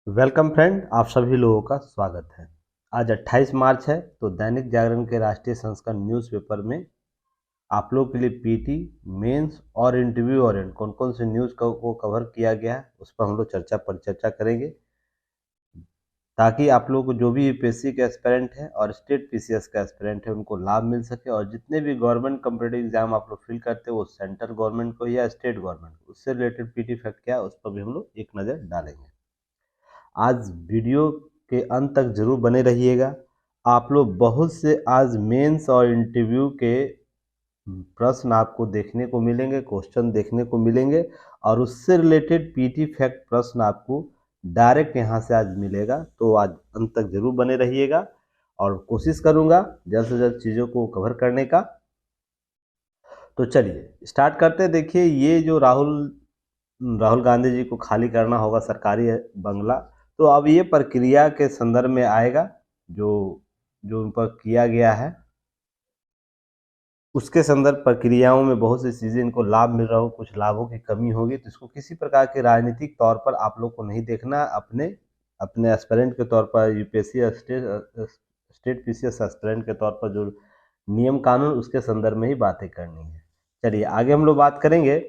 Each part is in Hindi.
वेलकम फ्रेंड, आप सभी लोगों का स्वागत है। आज 28 मार्च है, तो दैनिक जागरण के राष्ट्रीय संस्करण न्यूज़पेपर में आप लोगों के लिए पीटी, मेंस और इंटरव्यू ओरिएंट कौन कौन से न्यूज़ को कवर किया गया है उस पर हम लोग चर्चा करेंगे, ताकि आप लोगों को जो भी यूपीएससी के एस्पिरेंट है और स्टेट पीसीएस का एस्पिरेंट है उनको लाभ मिल सके। और जितने भी गवर्नमेंट कॉम्पिटिटिव एग्जाम आप लोग फिल करते हैं वो सेंट्रल गवर्नमेंट को या स्टेट गवर्नमेंट को, उससे रिलेटेड पीटी फैक्ट क्या है उस पर भी हम लोग एक नज़र डालेंगे। आज वीडियो के अंत तक जरूर बने रहिएगा। आप लोग बहुत से आज मेंस और इंटरव्यू के प्रश्न आपको देखने को मिलेंगे, क्वेश्चन देखने को मिलेंगे, और उससे रिलेटेड पीटी फैक्ट प्रश्न आपको डायरेक्ट यहाँ से आज मिलेगा। तो आज अंत तक जरूर बने रहिएगा और कोशिश करूँगा जल्द से जल्द चीज़ों को कवर करने का। तो चलिए स्टार्ट करते हैं। देखिए, ये जो राहुल गांधी जी को खाली करना होगा सरकारी बंगला, तो अब ये प्रक्रिया के संदर्भ में आएगा। जो जो उन पर किया गया है उसके संदर्भ प्रक्रियाओं में बहुत सी चीज़ें इनको लाभ मिल रहा हो, कुछ लाभों की कमी होगी, तो इसको किसी प्रकार के राजनीतिक तौर पर आप लोग को नहीं देखना। अपने अपने एस्पिरेंट के तौर पर, यूपीएससी स्टेट पीसीएस एस्पिरेंट के तौर पर जो नियम कानून उसके संदर्भ में ही बातें करनी है। चलिए आगे हम लोग बात करेंगे।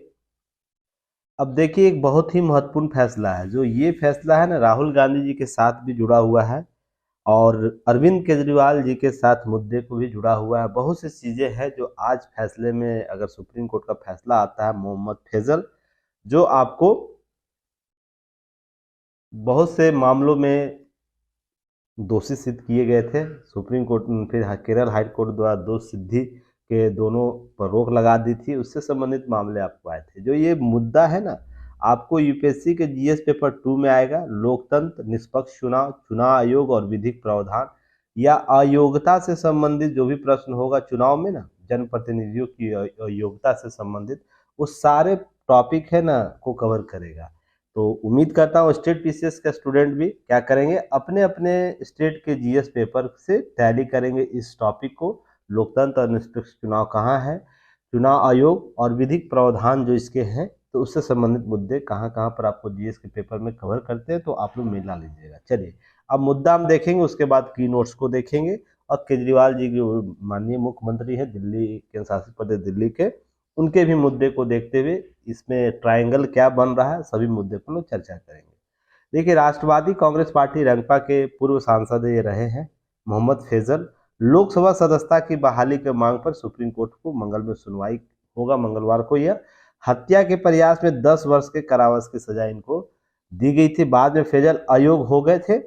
अब देखिए, एक बहुत ही महत्वपूर्ण फैसला है। जो ये फैसला है ना, राहुल गांधी जी के साथ भी जुड़ा हुआ है और अरविंद केजरीवाल जी के साथ मुद्दे को भी जुड़ा हुआ है। बहुत सी चीज़ें हैं जो आज फैसले में, अगर सुप्रीम कोर्ट का फैसला आता है, मोहम्मद फैजल जो आपको बहुत से मामलों में दोषी सिद्ध किए गए थे, सुप्रीम कोर्ट फिर केरल हाई कोर्ट द्वारा दोष सिद्धि के दोनों पर रोक लगा दी थी, उससे संबंधित मामले आपको आए थे। जो ये मुद्दा है ना, आपको यूपीएससी के जीएस पेपर 2 में आएगा। लोकतंत्र, निष्पक्ष चुनाव, चुनाव आयोग और विधिक प्रावधान या अयोग्यता से संबंधित जो भी प्रश्न होगा चुनाव में ना, जनप्रतिनिधियों की अयोग्यता से संबंधित वो सारे टॉपिक है ना को कवर करेगा। तो उम्मीद करता हूँ स्टेट पीसीएस के स्टूडेंट भी क्या करेंगे, अपने अपने स्टेट के जीएस पेपर से टैली करेंगे इस टॉपिक को। लोकतंत्र और निष्पक्ष चुनाव कहाँ है, चुनाव आयोग और विधिक प्रावधान जो इसके हैं, तो उससे संबंधित मुद्दे कहाँ कहाँ पर आपको जीएस के पेपर में कवर करते हैं, तो आप लोग मिला लीजिएगा। चलिए अब मुद्दा हम देखेंगे, उसके बाद की नोट्स को देखेंगे। और केजरीवाल जी जो माननीय मुख्यमंत्री हैं दिल्ली, केंद्र शासित प्रदेश दिल्ली के, उनके भी मुद्दे को देखते हुए इसमें ट्रायंगल क्या बन रहा है, सभी मुद्दे पर लोग चर्चा करेंगे। देखिए, राष्ट्रवादी कांग्रेस पार्टी रंगपा के पूर्व सांसद ये रहे हैं मोहम्मद फैजल, लोकसभा सदस्यता की बहाली के मांग पर सुप्रीम कोर्ट को मंगल में सुनवाई होगा। मंगलवार को यह हत्या के प्रयास में 10 वर्ष के कारावास की सजा इनको दी गई थी। बाद में फैजल अयोग्य हो गए थे।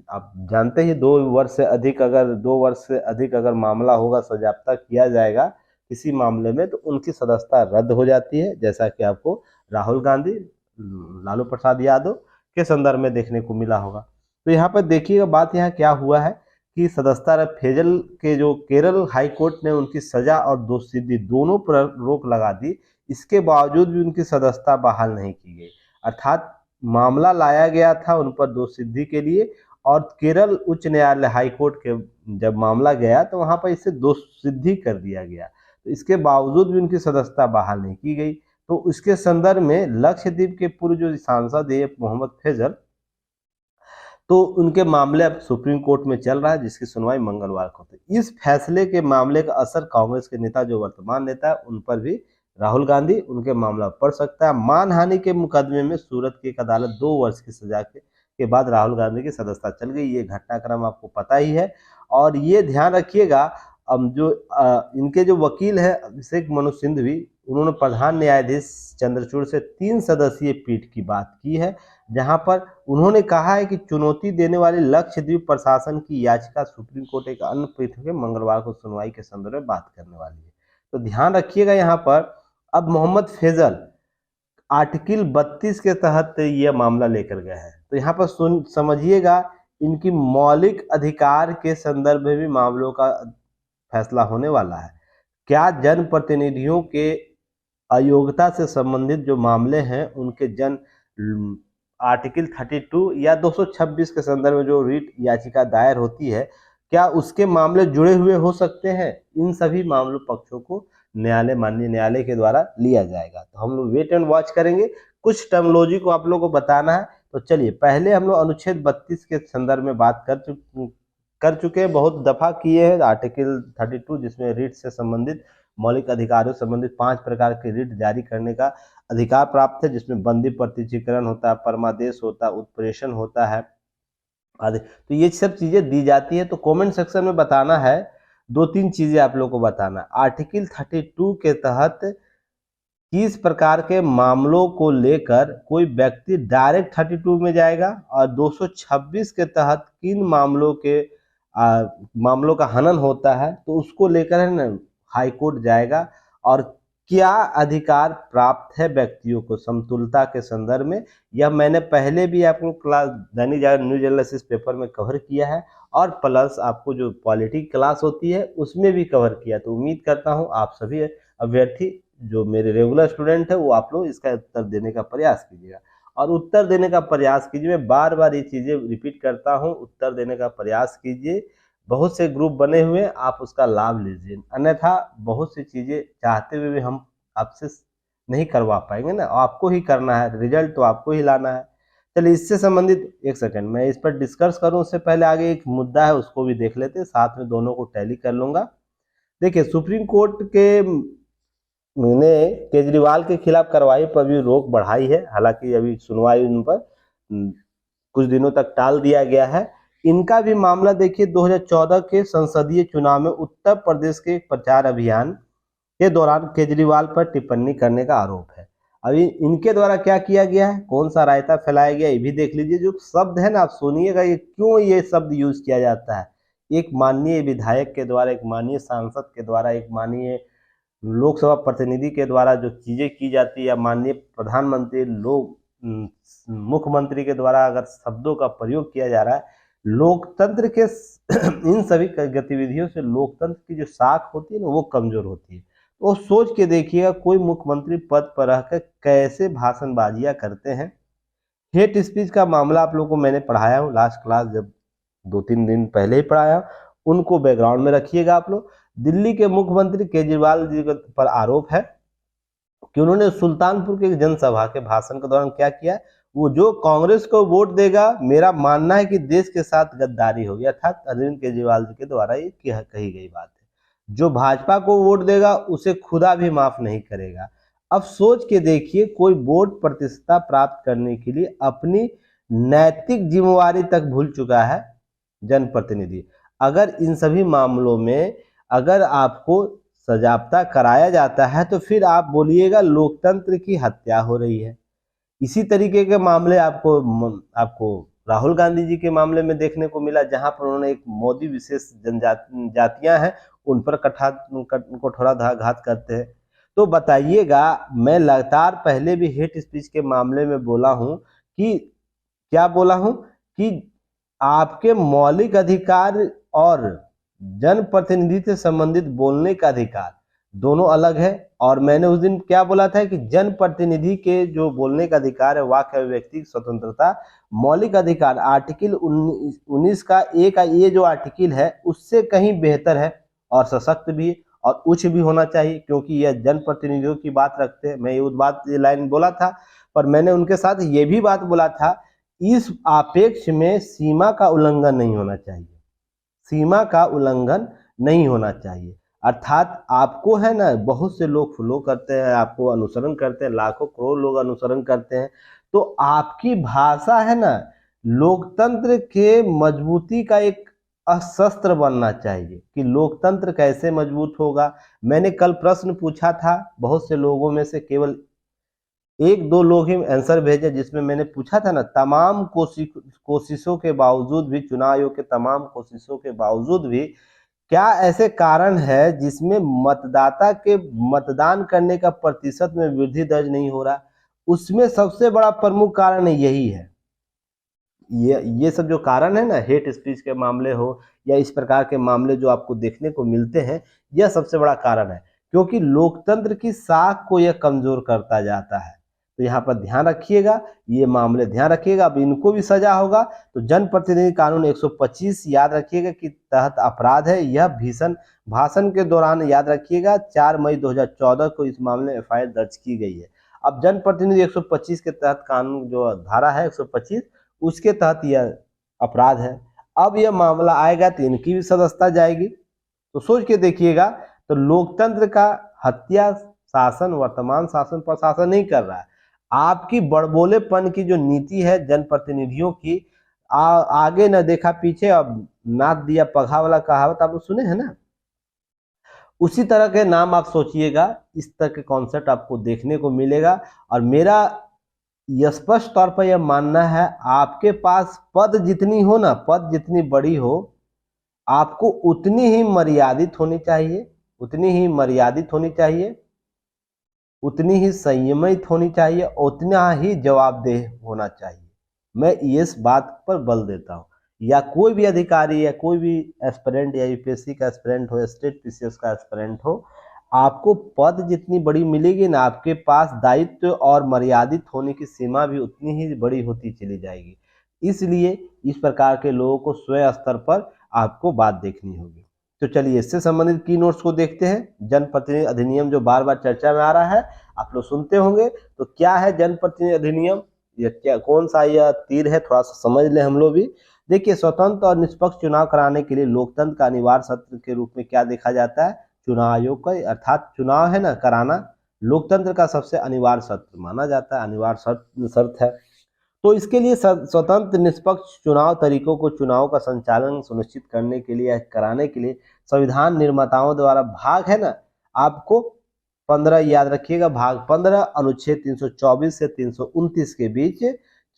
आप जानते ही 2 वर्ष से अधिक अगर मामला होगा, सजाप्ता किया जाएगा किसी मामले में, तो उनकी सदस्यता रद्द हो जाती है, जैसा कि आपको राहुल गांधी, लालू प्रसाद यादव के संदर्भ में देखने को मिला होगा। तो यहाँ पर देखिएगा बात यहाँ क्या हुआ है कि सदस्यता रद्द फैजल के जो केरल हाई कोर्ट ने उनकी सजा और दोष सिद्धि दोनों पर रोक लगा दी, इसके बावजूद भी उनकी सदस्यता बहाल नहीं की गई। अर्थात मामला लाया गया था उन पर दोष सिद्धि के लिए, और केरल उच्च न्यायालय हाई कोर्ट के जब मामला गया तो वहां पर इसे दोष सिद्धि कर दिया गया, तो इसके बावजूद भी उनकी सदस्यता बहाल नहीं की गई। तो इसके संदर्भ में लक्षद्वीप के पूर्व जो सांसद है मोहम्मद फैजल, तो उनके मामले अब सुप्रीम कोर्ट में चल रहा है, जिसकी सुनवाई मंगलवार को होती है। इस फैसले के मामले का असर कांग्रेस के नेता, जो वर्तमान नेता है, उन पर भी, राहुल गांधी, उनके मामला पड़ सकता है। मानहानि के मुकदमे में सूरत की एक अदालत 2 वर्ष की सजा के बाद राहुल गांधी की सदस्यता चल गई। ये घटनाक्रम आपको पता ही है। और ये ध्यान रखिएगा, अब जो इनके जो वकील है अभिषेक मनु सिंघवी, उन्होंने प्रधान न्यायाधीश चंद्रचूड़ से 3 सदस्यीय पीठ की बात की है, जहां पर उन्होंने कहा है कि चुनौती देने वाली लक्षद्वीप प्रशासन की याचिका सुप्रीम कोर्ट एक अन्य पीठ में मंगलवार को सुनवाई के संदर्भ में बात करने वाली है। तो ध्यान रखिएगा यहाँ पर। अब मोहम्मद फैजल आर्टिकल 32 के तहत यह मामला लेकर गए हैं, तो यहाँ पर समझिएगा, इनकी मौलिक अधिकार के संदर्भ में भी मामलों का फैसला होने वाला है। क्या जनप्रतिनिधियों के अयोग्यता से संबंधित जो मामले हैं उनके आर्टिकल 32 या 226 के संदर्भ में जो रीट याचिका दायर होती है, क्या उसके मामले जुड़े हुए हो सकते हैं? इन सभी मामलों पक्षों को माननीय न्यायालय के द्वारा लिया जाएगा। तो हम लोग वेट एंड वॉच करेंगे। कुछ टर्मोलॉजी को आप लोगों को बताना है, तो चलिए पहले हम लोग अनुच्छेद 32 के संदर्भ में बात कर चुके हैं, बहुत दफा किए हैं। आर्टिकल 32 जिसमें रिट से संबंधित मौलिक अधिकारों से संबंधित 5 प्रकार के रिट जारी करने का अधिकार प्राप्त है, जिसमें बंदी प्रत्यक्षीकरण होता है, परमादेश होता है, उत्प्रेषण होता है आदि। तो ये सब चीजें दी जाती है। तो कमेंट सेक्शन में बताना है, 2-3 चीजें आप लोग को बताना। आर्टिकल 32 के तहत किस प्रकार के मामलों को लेकर कोई व्यक्ति डायरेक्ट 32 में जाएगा, और 226 के तहत किन मामलों का हनन होता है, तो उसको लेकर है ना हाई कोर्ट जाएगा। और क्या अधिकार प्राप्त है व्यक्तियों को समतुलता के संदर्भ में, यह मैंने पहले भी आपको class Dainik Jagran news analysis paper में कवर किया है, और प्लस आपको जो पॉलिटी क्लास होती है उसमें भी कवर किया। तो उम्मीद करता हूं आप सभी अभ्यर्थी जो मेरे रेगुलर स्टूडेंट है वो आप लोग इसका उत्तर देने का प्रयास कीजिएगा, और उत्तर देने का प्रयास कीजिए। मैं बार बार ये चीजें रिपीट करता हूँ, उत्तर देने का प्रयास कीजिए। बहुत से ग्रुप बने हुए हैं, आप उसका लाभ लीजिए, अन्यथा बहुत सी चीजें चाहते हुए भी हम आपसे नहीं करवा पाएंगे ना। आपको ही करना है, रिजल्ट तो आपको ही लाना है। चलिए इससे संबंधित एक सेकंड मैं इस पर डिस्कस करूं उससे पहले आगे एक मुद्दा है उसको भी देख लेते हैं, साथ में दोनों को टैली कर लूंगा। देखिए सुप्रीम कोर्ट के ने केजरीवाल के खिलाफ कार्रवाई पर भी रोक बढ़ाई है, हालांकि अभी सुनवाई उन पर कुछ दिनों तक टाल दिया गया है। इनका भी मामला देखिए 2014 के संसदीय चुनाव में उत्तर प्रदेश के प्रचार अभियान के दौरान केजरीवाल पर टिप्पणी करने का आरोप है। अभी इनके द्वारा क्या किया गया है, कौन सा रायता फैलाया गया, ये भी देख लीजिए। जो शब्द है ना, आप सुनिएगा ये क्यों ये शब्द यूज किया जाता है। एक माननीय विधायक के द्वारा, एक माननीय सांसद के द्वारा, एक माननीय लोकसभा प्रतिनिधि के द्वारा जो चीजें की जाती है, या माननीय प्रधानमंत्री मुख्यमंत्री के द्वारा अगर शब्दों का प्रयोग किया जा रहा है, लोकतंत्र के इन सभी गतिविधियों से लोकतंत्र की जो साख होती है ना वो कमजोर होती है। तो सोच के देखिएगा कोई मुख्यमंत्री पद पर रहकर कैसे भाषणबाजियां करते हैं। हेट स्पीच का मामला आप लोगों को मैंने पढ़ाया हूँ लास्ट क्लास, जब 2-3 दिन पहले ही पढ़ाया, उनको बैकग्राउंड में रखिएगा आप लोग। दिल्ली के मुख्यमंत्री केजरीवाल जी पर आरोप है कि उन्होंने सुल्तानपुर के जनसभा के भाषण के दौरान क्या किया, वो जो कांग्रेस को वोट देगा मेरा मानना है कि देश के साथ गद्दारी होगी, अर्थात अरविंद केजरीवाल जी के द्वारा ये कही गई बात है। जो भाजपा को वोट देगा उसे खुदा भी माफ नहीं करेगा। अब सोच के देखिए, कोई वोट प्रतिशतता प्राप्त करने के लिए अपनी नैतिक जिम्मेवारी तक भूल चुका है जनप्रतिनिधि। अगर इन सभी मामलों में अगर आपको सजाप्ता कराया जाता है तो फिर आप बोलिएगा लोकतंत्र की हत्या हो रही है। इसी तरीके के मामले आपको राहुल गांधी जी के मामले में देखने को मिला, जहां पर उन्होंने एक मोदी विशेष जातियां हैं उन पर कठोराघात करते हैं। तो बताइएगा, मैं लगातार पहले भी हेट स्पीच के मामले में बोला हूं कि क्या बोला हूं कि आपके मौलिक अधिकार और जनप्रतिनिधि से संबंधित बोलने का अधिकार दोनों अलग है। और मैंने उस दिन क्या बोला था कि जनप्रतिनिधि के जो बोलने का अधिकार है, वाक अभिव्यक्ति स्वतंत्रता, मौलिक अधिकार आर्टिकल 19 का ये जो आर्टिकल है उससे कहीं बेहतर है और सशक्त भी और उच्च भी होना चाहिए, क्योंकि यह जनप्रतिनिधियों की बात रखते हैं। मैं ये लाइन बोला था, पर मैंने उनके साथ ये भी बात बोला था, इस आपेक्ष में सीमा का उल्लंघन नहीं होना चाहिए, सीमा का उल्लंघन नहीं होना चाहिए। अर्थात आपको है ना, बहुत से लोग फॉलो करते हैं, आपको अनुसरण करते हैं, लाखों करोड़ लोग अनुसरण करते हैं, तो आपकी भाषा है ना लोकतंत्र के मजबूती का एक अस्त्र बनना चाहिए कि लोकतंत्र कैसे मजबूत होगा। मैंने कल प्रश्न पूछा था, बहुत से लोगों में से केवल 1-2 लोग ही आंसर भेजे, जिसमें मैंने पूछा था ना, तमाम कोशिशों के बावजूद भी, चुनाव आयोग के तमाम कोशिशों के बावजूद भी क्या ऐसे कारण है जिसमें मतदाता के मतदान करने का प्रतिशत में वृद्धि दर्ज नहीं हो रहा। उसमें सबसे बड़ा प्रमुख कारण यही है। ये सब जो कारण है ना, हेट स्पीच के मामले हो या इस प्रकार के मामले जो आपको देखने को मिलते हैं, यह सबसे बड़ा कारण है, क्योंकि लोकतंत्र की साख को यह कमजोर करता जाता है। तो यहाँ पर ध्यान रखिएगा, ये मामले ध्यान रखिएगा। अब इनको भी सजा होगा। तो जनप्रतिनिधि कानून 125 याद रखिएगा कि तहत अपराध है यह भीषण भाषण के दौरान। याद रखिएगा 4 मई 2014 को इस मामले में एफआईआर दर्ज की गई है। अब जनप्रतिनिधि 125 के तहत कानून जो धारा है 125 उसके तहत यह अपराध है। अब यह मामला आएगा तो इनकी भी सदस्यता जाएगी। तो सोच के देखिएगा, तो लोकतंत्र का हत्या शासन, वर्तमान शासन प्रशासन नहीं कर रहा है। आपकी बड़बोलेपन की जो नीति है जनप्रतिनिधियों की, आगे न देखा पीछे, अब नाथ दिया पघा वाला कहावत आप लोग सुने हैं ना, उसी तरह के नाम आप सोचिएगा। इस तरह के कॉन्सेप्ट आपको देखने को मिलेगा। और मेरा स्पष्ट तौर पर यह मानना है, आपके पास पद जितनी हो ना, पद जितनी बड़ी हो, आपको उतनी ही मर्यादित होनी चाहिए, उतनी ही मर्यादित होनी चाहिए, उतनी ही संयमित होनी चाहिए, उतना ही जवाबदेह होना चाहिए। मैं इस बात पर बल देता हूँ। या कोई भी अधिकारी या कोई भी एस्पिरेंट या यूपीएससी का एस्पिरेंट हो, स्टेट पीसीएस का एस्पिरेंट हो, आपको पद जितनी बड़ी मिलेगी ना, आपके पास दायित्व और मर्यादित होने की सीमा भी उतनी ही बड़ी होती चली जाएगी। इसलिए इस प्रकार के लोगों को स्वयं स्तर पर आपको बात देखनी होगी। तो चलिए इससे संबंधित की नोट्स को देखते हैं। जनप्रतिनिधि अधिनियम जो बार बार चर्चा में आ रहा है, आप लोग सुनते होंगे। तो क्या है जनप्रतिनिधि अधिनियम, ये क्या, कौन सा यह तीर है, थोड़ा सा समझ ले हम लोग भी। देखिए, स्वतंत्र और निष्पक्ष चुनाव कराने के लिए लोकतंत्र का अनिवार्य सत्र के रूप में क्या देखा जाता है, चुनाव आयोग का, अर्थात चुनाव है ना कराना, लोकतंत्र का सबसे अनिवार्य सत्र माना जाता है, अनिवार्य शर्त है। तो इसके लिए स्वतंत्र निष्पक्ष चुनाव तरीकों को, चुनाव का संचालन सुनिश्चित करने के लिए, कराने के लिए संविधान निर्माताओं द्वारा भाग है ना, आपको 15 याद रखिएगा, भाग 15 अनुच्छेद 324 से 329 के बीच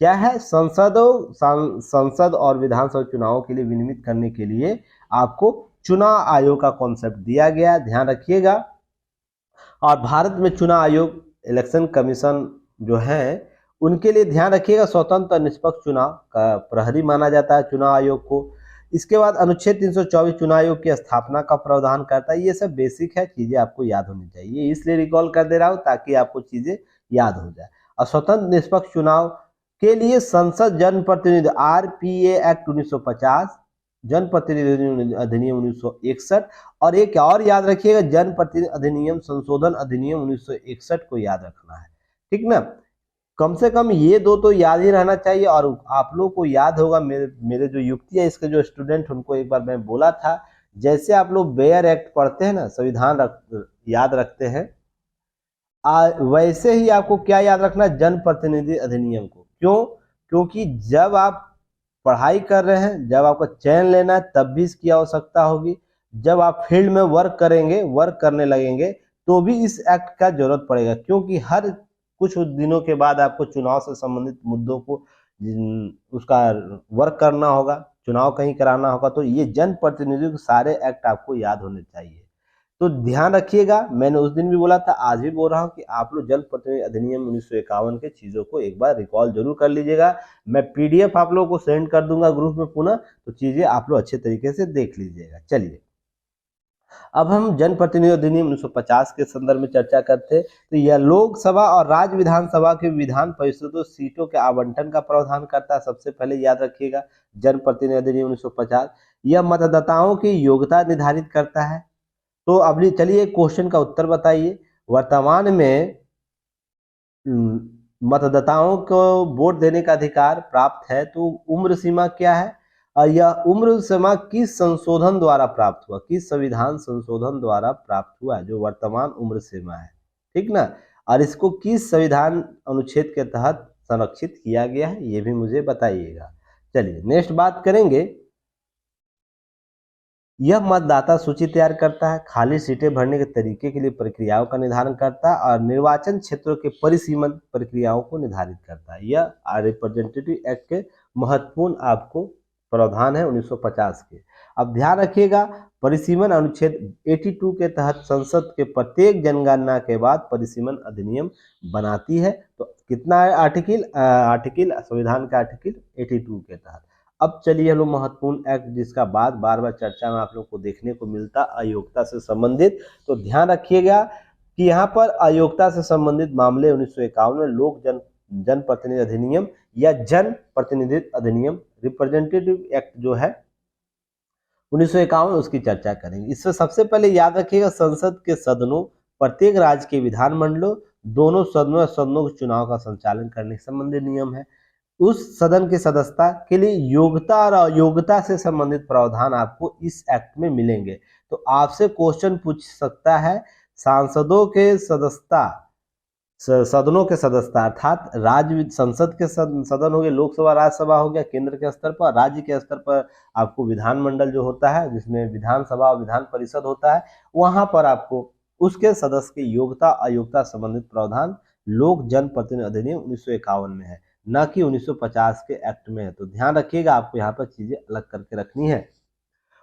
क्या है, संसद और विधानसभा चुनावों के लिए विनियमित करने के लिए आपको चुनाव आयोग का कॉन्सेप्ट दिया गया, ध्यान रखिएगा। और भारत में चुनाव आयोग, इलेक्शन कमीशन जो है, उनके लिए ध्यान रखिएगा, स्वतंत्र और निष्पक्ष चुनाव का प्रहरी माना जाता है चुनाव आयोग को। इसके बाद अनुच्छेद 324 चुनाव आयोग की स्थापना का प्रावधान करता है। ये सब बेसिक है, चीजें आपको याद होनी चाहिए, इसलिए रिकॉल कर दे रहा हूँ ताकि आपको चीजें याद हो जाए। और स्वतंत्र निष्पक्ष चुनाव के लिए संसद जनप्रतिनिधि आरपीए एक्ट 1950, जनप्रतिनिधि अधिनियम 1961, और एक और याद रखिएगा, जनप्रतिनिधि अधिनियम संशोधन अधिनियम 1961 को याद रखना है, ठीक ना। कम से कम ये दो तो याद ही रहना चाहिए। और आप लोग को याद होगा, मेरे जो युक्ति है, इसके जो स्टूडेंट, उनको एक बार मैं बोला था, जैसे आप लोग बेयर एक्ट पढ़ते हैं ना, संविधान याद रखते हैं, वैसे ही आपको क्या याद रखना, जनप्रतिनिधि अधिनियम को। क्यों? क्योंकि जब आप पढ़ाई कर रहे हैं, जब आपको चयन लेना है, तब भी इसकी आवश्यकता होगी। जब आप फील्ड में वर्क करेंगे, वर्क करने लगेंगे, तो भी इस एक्ट का जरूरत पड़ेगा, क्योंकि हर कुछ दिनों के बाद आपको चुनाव से संबंधित मुद्दों को उसका वर्क करना होगा, चुनाव कहीं कराना होगा। तो ये जनप्रतिनिधि के सारे एक्ट आपको याद होने चाहिए। तो ध्यान रखिएगा, मैंने उस दिन भी बोला था, आज भी बोल रहा हूँ कि आप लोग जनप्रतिनिधि अधिनियम 1951 के चीजों को एक बार रिकॉल जरूर कर लीजिएगा। मैं पीडीएफ आप लोगों को सेंड कर दूंगा ग्रुप में पुनः, तो चीजें आप लोग अच्छे तरीके से देख लीजिएगा। चलिए, अब हम जनप्रतिनिधि अधिनियम 1950 के संदर्भ में चर्चा करते हैं। तो यह लोकसभा और राज्य विधानसभा के विधान परिषदों सीटों के आवंटन का प्रावधान करता है। सबसे पहले याद रखिएगा, जनप्रतिनिधि अधिनियम 1950 यह मतदाताओं की योग्यता निर्धारित करता है। तो अब चलिए क्वेश्चन का उत्तर बताइए। वर्तमान में मतदाताओं को वोट देने का अधिकार प्राप्त है, तो उम्र सीमा क्या है? यह उम्र सीमा किस संशोधन द्वारा प्राप्त हुआ, किस संविधान संशोधन द्वारा प्राप्त हुआ, जो वर्तमान उम्र सीमा है, ठीक ना। और इसको किस संविधान अनुच्छेद के तहत संरक्षित किया गया है, ये भी मुझे बताइएगा। चलिए नेक्स्ट बात करेंगे। यह मतदाता सूची तैयार करता है, खाली सीटें भरने के तरीके के लिए प्रक्रियाओं का निर्धारण करता है, और निर्वाचन क्षेत्रों के परिसीमन प्रक्रियाओं को निर्धारित करता है। यह रिप्रेजेंटेटिव एक्ट के महत्वपूर्ण आपको प्रावधान है 1950 के। अब ध्यान रखिएगा, परिसीमन अनुच्छेद 82 के तहत संसद के प्रत्येक जनगणना के बाद परिसीमन अधिनियम बनाती है। तो कितना है आर्टिकल संविधान का आर्टिकल 82 के तहत। अब चलिए हम लोग महत्वपूर्ण एक्ट, जिसका बार बार चर्चा में आप लोग को देखने को मिलता, अयोग्यता से संबंधित। तो ध्यान रखिएगा कि यहाँ पर अयोग्यता से संबंधित मामले 1951 में लोक जनप्रतिनिधि अधिनियम या जन प्रतिनिधि अधिनियम, रिप्रेजेंटेटिव एक्ट जो है 1951, उसकी चर्चा करेंगे। इससे सबसे पहले याद रखिएगा, संसद के सदनों, प्रत्येक राज्य के विधानमंडलों दोनों सदनों या सदनों के चुनाव का संचालन करने से संबंधित नियम है। उस सदन की सदस्यता के लिए योग्यता और अयोग्यता से संबंधित प्रावधान आपको इस एक्ट में मिलेंगे। तो आपसे क्वेश्चन पूछ सकता है, सांसदों के सदस्यता, सदनों के सदस्यता अर्थात राज्य संसद के सदन हो गए, लोकसभा राज्यसभा हो गया केंद्र के स्तर पर, राज्य के स्तर पर आपको विधानमंडल जो होता है जिसमें विधानसभा और विधान परिषद होता है, वहां पर आपको उसके सदस्य की योग्यता अयोग्यता संबंधित प्रावधान लोक जनप्रतिनिधि अधिनियम 1951 में है, न कि 1950 के एक्ट में है। तो ध्यान रखिएगा, आपको यहाँ पर चीजें अलग करके रखनी है।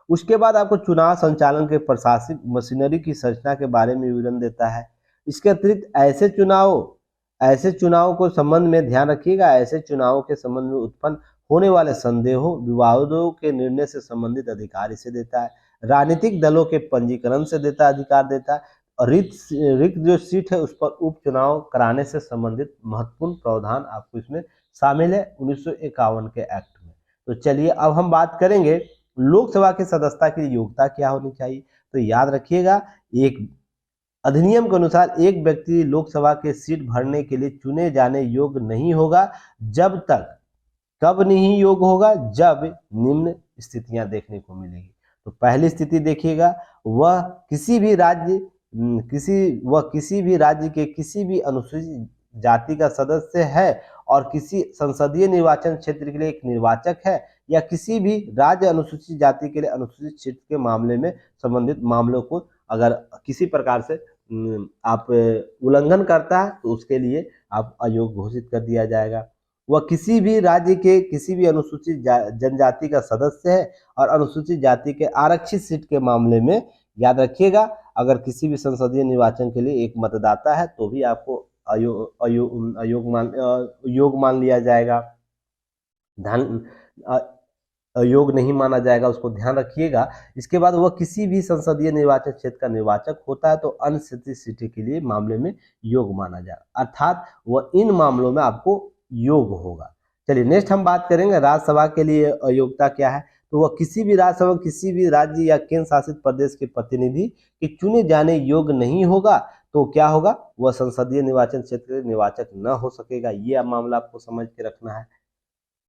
उसके बाद आपको चुनाव संचालन के प्रशासनिक मशीनरी की संरचना के बारे में विवरण देता है। इसके अतिरिक्त ऐसे चुनाव को संबंध में ध्यान रखिएगा, ऐसे चुनावों के संबंध में उत्पन्न होने वाले संदेहों विवादों के निर्णय से संबंधित अधिकार इसे देता है। राजनीतिक दलों के पंजीकरण से अधिकार देता है। और रिक्त जो सीट है उस पर उपचुनाव कराने से संबंधित महत्वपूर्ण प्रावधान आपको इसमें शामिल है 1951 के एक्ट में। तो चलिए अब हम बात करेंगे लोकसभा की सदस्यता की योग्यता क्या होनी चाहिए। तो याद रखिएगा, एक अधिनियम के अनुसार एक व्यक्ति लोकसभा के सीट भरने के लिए चुने जाने योग्य नहीं होगा जब तक, कब नहीं योग्य होगा, जब निम्न स्थितियां देखने को मिलेगी। तो पहली स्थिति देखिएगा, वह किसी भी राज्य के किसी भी अनुसूचित जाति का सदस्य है और किसी संसदीय निर्वाचन क्षेत्र के लिए एक निर्वाचक है, या किसी भी राज्य अनुसूचित जाति के लिए अनुसूचित क्षेत्र के मामले में संबंधित मामलों को अगर किसी प्रकार से आप उल्लंघन करता है तो उसके लिए आप अयोग्य घोषित कर दिया जाएगा। वह किसी भी राज्य के किसी भी अनुसूचित जनजाति का सदस्य है और अनुसूचित जाति के आरक्षित सीट के मामले में याद रखिएगा, अगर किसी भी संसदीय निर्वाचन के लिए एक मतदाता है तो भी आपको अयोग्य मान लिया जाएगा, अयोग्य नहीं माना जाएगा, उसको ध्यान रखिएगा। इसके बाद वह किसी भी संसदीय निर्वाचन क्षेत्र का निर्वाचक होता है तो अन्य सीटों के लिए मामले में योग्य माना जाएगा, अर्थात वह इन मामलों में आपको योग्य होगा। चलिए नेक्स्ट हम बात करेंगे राज्यसभा के लिए अयोग्यता क्या है। तो वह किसी भी राज्यसभा किसी भी राज्य या केंद्र शासित प्रदेश के प्रतिनिधि के चुने जाने योग्य नहीं होगा। तो क्या होगा, वह संसदीय निर्वाचन क्षेत्र के निर्वाचक न हो सकेगा। ये मामला आपको समझ के रखना है।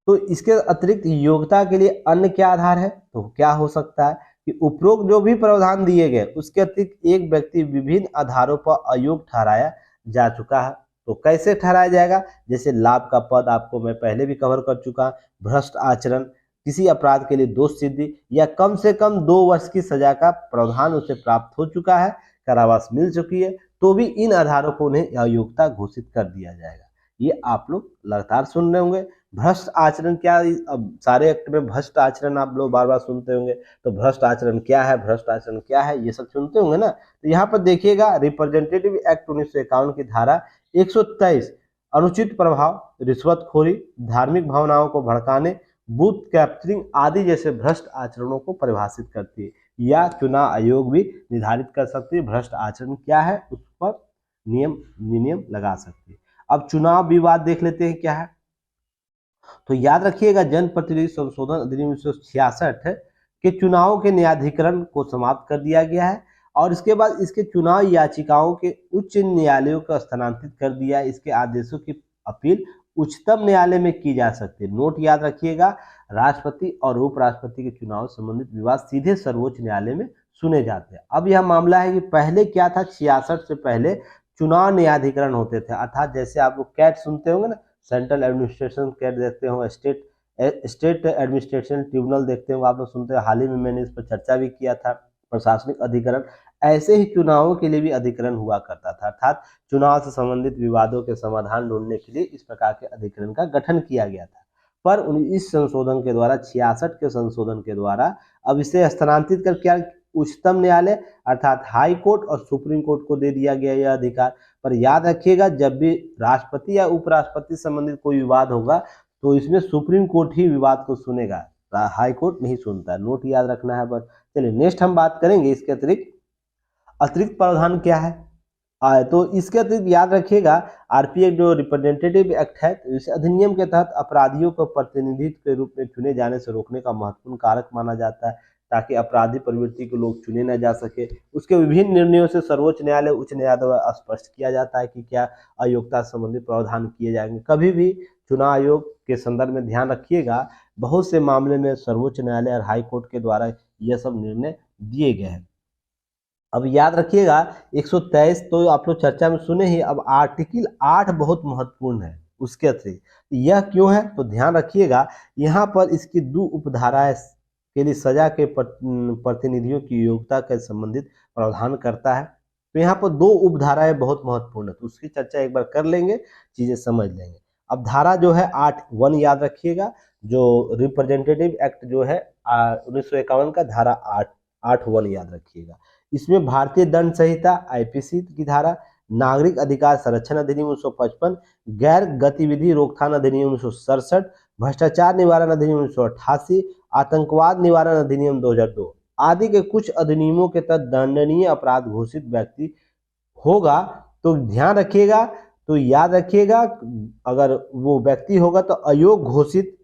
तो इसके अतिरिक्त योग्यता के लिए अन्य क्या आधार है, तो क्या हो सकता है कि उपरोक्त जो भी प्रावधान दिए गए उसके अतिरिक्त एक व्यक्ति विभिन्न आधारों पर अयोग्य ठहराया जा चुका है। तो कैसे ठहराया जाएगा, जैसे लाभ का पद, आपको मैं पहले भी कवर कर चुका, भ्रष्ट आचरण, किसी अपराध के लिए दोष सिद्धि, या कम से कम 2 वर्ष की सजा का प्रावधान उसे प्राप्त हो चुका है, कारावास मिल चुकी है, तो भी इन आधारों को उन्हें अयोग्यता घोषित कर दिया जाएगा। ये आप लोग लगातार सुन रहे होंगे। भ्रष्ट आचरण क्या, अब सारे एक्ट में भ्रष्ट आचरण आप लोग बार बार सुनते होंगे, तो भ्रष्ट आचरण क्या है, भ्रष्ट आचरण क्या है, ये सब सुनते होंगे ना। तो यहाँ पर देखिएगा, रिप्रेजेंटेटिव एक्ट 1951 की धारा 123 अनुचित प्रभाव, रिश्वतखोरी, धार्मिक भावनाओं को भड़काने, बूथ कैप्चरिंग आदि जैसे भ्रष्ट आचरणों को परिभाषित करती है, या चुनाव आयोग भी निर्धारित कर सकती है भ्रष्ट आचरण क्या है, उस पर नियम लगा सकती है। अब चुनाव विवाद देख लेते हैं क्या है। तो याद रखिएगा, जनप्रतिनिधि संशोधन अधिनियम 1966 के चुनाव के न्यायाधिकरण को समाप्त कर दिया गया है और इसके बाद इसके चुनाव याचिकाओं के उच्च न्यायालयों को स्थानांतरित कर दिया है। इसके आदेशों की अपील उच्चतम न्यायालय में की जा सकती है। नोट याद रखिएगा, राष्ट्रपति और उपराष्ट्रपति के चुनाव संबंधित विवाद सीधे सर्वोच्च न्यायालय में सुने जाते हैं। अब यह मामला है कि पहले क्या था, 66 से पहले चुनाव न्यायाधिकरण होते थे, अर्थात जैसे आप लोग कैट सुनते होंगे ना, सेंट्रल एडमिनिस्ट्रेशन कैट देखते हो, स्टेट एडमिनिस्ट्रेशन ट्रिब्यूनल देखते हो आप लोग, सुनते हो। हाल ही में मैंने इस पर चर्चा भी किया था, प्रशासनिक अधिकरण। ऐसे ही चुनावों के लिए भी अधिकरण हुआ करता था, अर्थात चुनाव से संबंधित विवादों के समाधान ढूंढने के लिए इस प्रकार के अधिकरण का गठन किया गया था। पर इस संशोधन के द्वारा, 66 के संशोधन के द्वारा, अब इसे स्थानांतरित कर क्या उच्चतम न्यायालय अर्थात हाई कोर्ट और सुप्रीम कोर्ट को दे दिया गया यह अधिकार। पर याद रखिएगा, जब भी राष्ट्रपति या उपराष्ट्रपति संबंधित कोई विवाद होगा तो इसमें सुप्रीम कोर्ट ही विवाद को सुनेगा, हाई कोर्ट नहीं सुनता है। नोट याद रखना है बस। चलिए नेक्स्ट हम बात करेंगे इसके अतिरिक्त प्रावधान क्या है। तो इसके अतिरिक्त याद रखिएगा, आरपी एक्ट जो रिप्रेजेंटेटिव एक्ट है, तो इस अधिनियम के तहत अपराधियों को प्रतिनिधित्व के रूप में चुने जाने से रोकने का महत्वपूर्ण कारक माना जाता है। ताकि अपराधी प्रवृत्ति के लोग चुने न जा सके। उसके विभिन्न निर्णयों से सर्वोच्च न्यायालय, उच्च न्यायालय द्वारा स्पष्ट किया जाता है कि क्या अयोग्यता संबंधी प्रावधान किए जाएंगे। कभी भी चुनाव आयोग के संदर्भ में ध्यान रखिएगा, बहुत से मामले में सर्वोच्च न्यायालय और हाई कोर्ट के द्वारा यह सब निर्णय दिए गए हैं। अब याद रखिएगा 123 तो आप लोग चर्चा में सुने ही। अब आर्टिकल 8 बहुत महत्वपूर्ण है उसके अतिरिक्त। यह क्यों है तो ध्यान रखिएगा, यहाँ पर इसकी 2 उपधाराएं के लिए सजा के प्रतिनिधियों की योग्यता के संबंधित प्रावधान करता है। तो यहाँ पर 2 उपधाराएं बहुत महत्वपूर्ण है, तो उसकी चर्चा एक बार कर लेंगे, चीजें समझ लेंगे। अब धारा जो है 8(1) याद रखिएगा, जो रिप्रेजेंटेटिव एक्ट जो है 1951 का, धारा 8(1) याद रखिएगा। इसमें भारतीय दंड संहिता आईपीसी की धारा, नागरिक अधिकार संरक्षण अधिनियम 1955, गैर गतिविधि रोकथाम अधिनियम 1967, भ्रष्टाचार निवारण अधिनियम 1988, आतंकवाद निवारण अधिनियम 2002 आदि के कुछ अधिनियमों के तहत दंडनीय अपराध घोषित व्यक्ति होगा। तो ध्यान रखिएगा, तो याद रखिएगा, अगर वो व्यक्ति होगा तो अयोग्य घोषित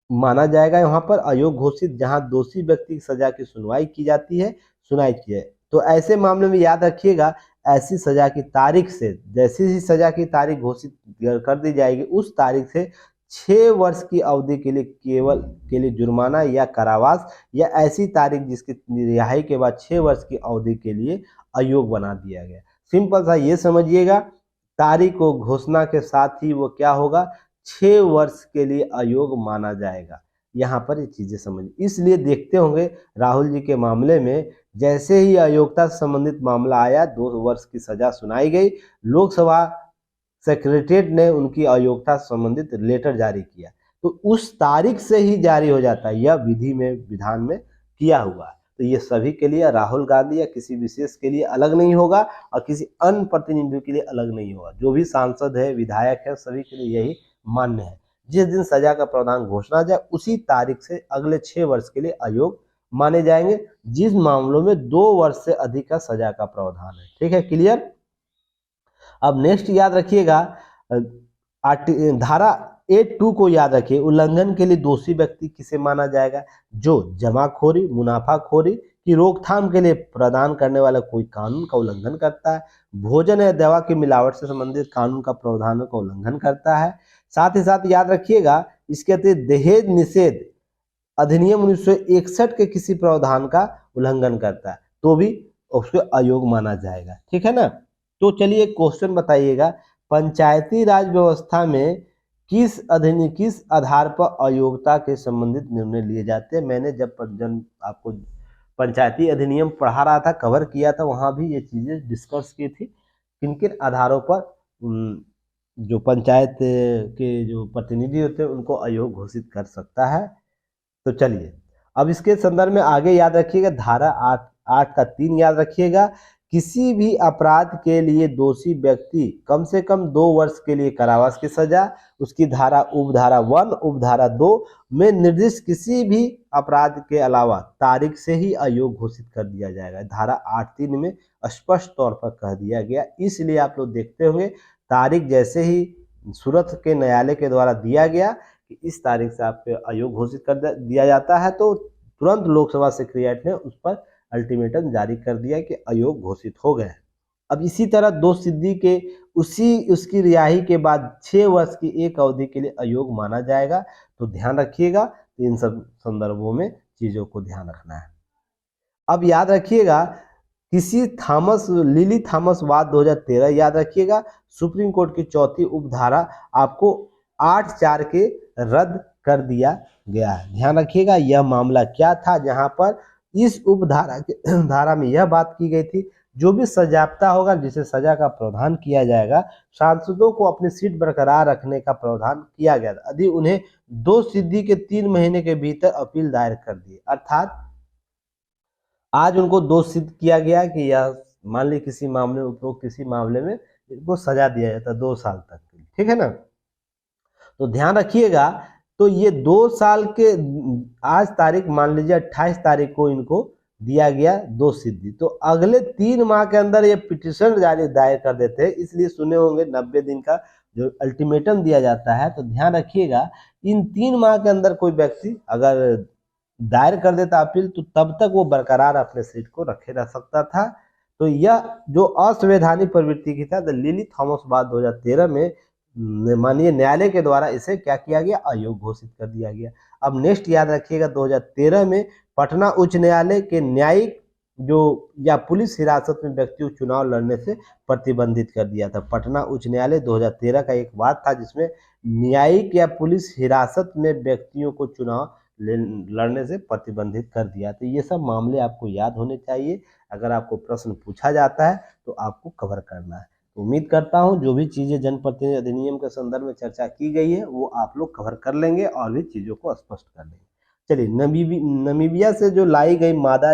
माना जाएगा। यहाँ पर अयोग्य घोषित, जहाँ दोषी व्यक्ति की सजा की सुनवाई की जाती है, सुनाई की है। तो ऐसे मामले में याद रखिएगा, ऐसी सजा की तारीख से, जैसी ही सजा की तारीख घोषित कर दी जाएगी, उस तारीख से 6 वर्ष की अवधि के लिए के लिए जुर्माना या कारावास, या ऐसी तारीख जिसकी रिहाई के बाद 6 वर्ष की अवधि के लिए अयोग्य बना दिया गया। सिंपल सा ये समझिएगा, तारीख को घोषणा के साथ ही वो क्या होगा, 6 वर्ष के लिए अयोग्य माना जाएगा। यहाँ पर ये चीजें समझ, इसलिए देखते होंगे राहुल जी के मामले में, जैसे ही अयोग्यता से संबंधित मामला आया, 2 वर्ष की सजा सुनाई गई, लोकसभा सेक्रेटरीट ने उनकी अयोग्यता से संबंधित लेटर जारी किया, तो उस तारीख से ही जारी हो जाता है। यह विधि में, विधान में किया हुआ है। तो ये सभी के लिए, राहुल गांधी या किसी विशेष के लिए अलग नहीं होगा और किसी अन्य प्रतिनिधियों के लिए अलग नहीं होगा। जो भी सांसद है, विधायक है, सभी के लिए यही मान्य है। जिस दिन सजा का प्रावधान घोषणा जाए, उसी तारीख से अगले 6 वर्ष के लिए अयोग्य माने जाएंगे, जिस मामलों में 2 वर्ष से अधिक का सजा का प्रावधान है। ठीक है, क्लियर। अब नेक्स्ट याद रखिएगा, धारा 8(2) को याद रखिए। उल्लंघन के लिए दोषी व्यक्ति किसे माना जाएगा, जो जमाखोरी, मुनाफाखोरी की रोकथाम के लिए प्रदान करने वाला कोई कानून का उल्लंघन करता है, भोजन या दवा की मिलावट से संबंधित कानून का प्रावधानों का उल्लंघन करता है। साथ ही साथ याद रखिएगा, इसके अतिरिक्त दहेज निषेध अधिनियम 1961 के किसी प्रावधान का उल्लंघन करता है, तो भी उसको अयोग्य माना जाएगा। ठीक है ना। तो चलिए क्वेश्चन बताइएगा, पंचायती राज व्यवस्था में किस आधार पर अयोग्यता के संबंधित निर्णय लिए जाते हैं। मैंने जब आपको पंचायती अधिनियम पढ़ा रहा था, कवर किया था, वहां भी ये चीजें डिस्कस की थी, किन किन आधारों पर जो पंचायत के जो प्रतिनिधि होते हैं उनको अयोग्य घोषित कर सकता है। तो चलिए अब इसके संदर्भ में आगे याद रखिएगा, धारा 8(3) याद रखिएगा, किसी भी अपराध के लिए दोषी व्यक्ति कम से कम 2 वर्ष के लिए कारावास की सजा, उसकी धारा उपधारा 1, उपधारा 2 में निर्दिष्ट किसी भी अपराध के अलावा तारीख से ही अयोग्य घोषित कर दिया जाएगा। धारा 8(3) में स्पष्ट तौर पर कह दिया गया। इसलिए आप लोग देखते होंगे, तारीख जैसे ही सूरत के न्यायालय के द्वारा दिया गया कि इस तारीख से आपको अयोग्य घोषित कर दिया जाता है, तो तुरंत लोकसभा सेक्रेटरीट ने उस पर अल्टीमेटम जारी कर दिया कि अयोग्य घोषित हो गए। अब इसी तरह दोष सिद्धि के उसकी रिहाई के बाद 6 वर्ष की एक अवधि के लिए अयोग्य माना जाएगा। तो ध्यान रखिएगा, तो इन सब संदर्भों में चीजों को ध्यान रखना है। अब याद रखिएगा, लिली थॉमस वाद 2013 याद रखिएगा, सुप्रीम कोर्ट की 4थी उपधारा आपको 8(4) के रद्द कर दिया गया है। ध्यान रखिएगा, यह मामला क्या था, जहां पर इस उपधारा के धारा में यह बात की गई थी, जो भी सजाप्ता होगा, जिसे सजा का प्रावधान किया जाएगा, सांसदों को अपनी सीट बरकरार रखने का प्रावधान किया गया था यदि उन्हें दोष सिद्धि के 3 महीने के भीतर अपील दायर कर दी। अर्थात आज उनको दोष सिद्ध किया गया कि यह, मान ली किसी मामले में, किसी मामले में इनको सजा दिया जाता 2 साल तक। ठीक है ना। तो ध्यान रखिएगा, तो ये 2 साल के, आज तारीख मान लीजिए 28 तारीख को इनको दिया गया दोष सिद्धि, तो अगले 3 माह के अंदर ये पिटीशन दायर कर देते हैं। इसलिए सुने होंगे 90 दिन का जो अल्टीमेटम दिया जाता है। तो ध्यान रखिएगा, इन 3 माह के अंदर कोई व्यक्ति अगर दायर कर देता अपील तो तब तक वो बरकरार अपने सीट को रखे रह सकता था। तो यह जो असंवैधानिक प्रवृत्ति की था द लिली थॉमस बाद 2013 में माननीय न्यायालय के द्वारा इसे क्या किया गया, अयोग्य घोषित कर दिया गया। अब नेक्स्ट याद रखिएगा 2013 में पटना उच्च न्यायालय के न्यायिक जो या पुलिस हिरासत में व्यक्ति को चुनाव लड़ने से प्रतिबंधित कर दिया था। पटना उच्च न्यायालय 2013 का एक वाद था जिसमें न्यायिक या पुलिस हिरासत में व्यक्तियों को चुनाव लड़ने से प्रतिबंधित कर दिया। तो ये सब मामले आपको याद होने चाहिए, अगर आपको प्रश्न पूछा जाता है तो आपको कवर करना है। तो उम्मीद करता हूँ जो भी चीज़ें जनप्रतिनिधि अधिनियम के संदर्भ में चर्चा की गई है वो आप लोग कवर कर लेंगे और भी चीज़ों को स्पष्ट कर लेंगे। चलिए, नमीबिया से जो लाई गई मादा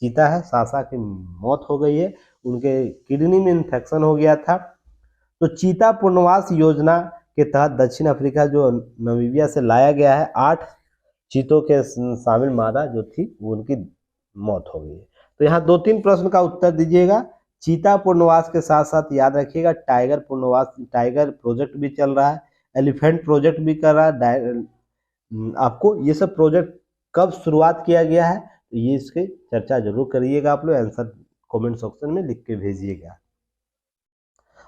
चीता है सासा की मौत हो गई है, उनके किडनी में इन्फेक्शन हो गया था। तो चीता पुनर्वास योजना के तहत दक्षिण अफ्रीका जो नमीबिया से लाया गया है, 8 चीतों के शामिल मादा जो थी वो उनकी मौत हो गई है। तो यहाँ 2-3 प्रश्न का उत्तर दीजिएगा। चीता पुनर्वास के साथ साथ याद रखिएगा टाइगर पुनर्वास, टाइगर प्रोजेक्ट भी चल रहा है, एलिफेंट प्रोजेक्ट भी कर रहा है। आपको ये सब प्रोजेक्ट कब शुरुआत किया गया है तो ये इसकी चर्चा जरूर करिएगा, आप लोग आंसर कमेंट सेक्शन में लिख के भेजिएगा।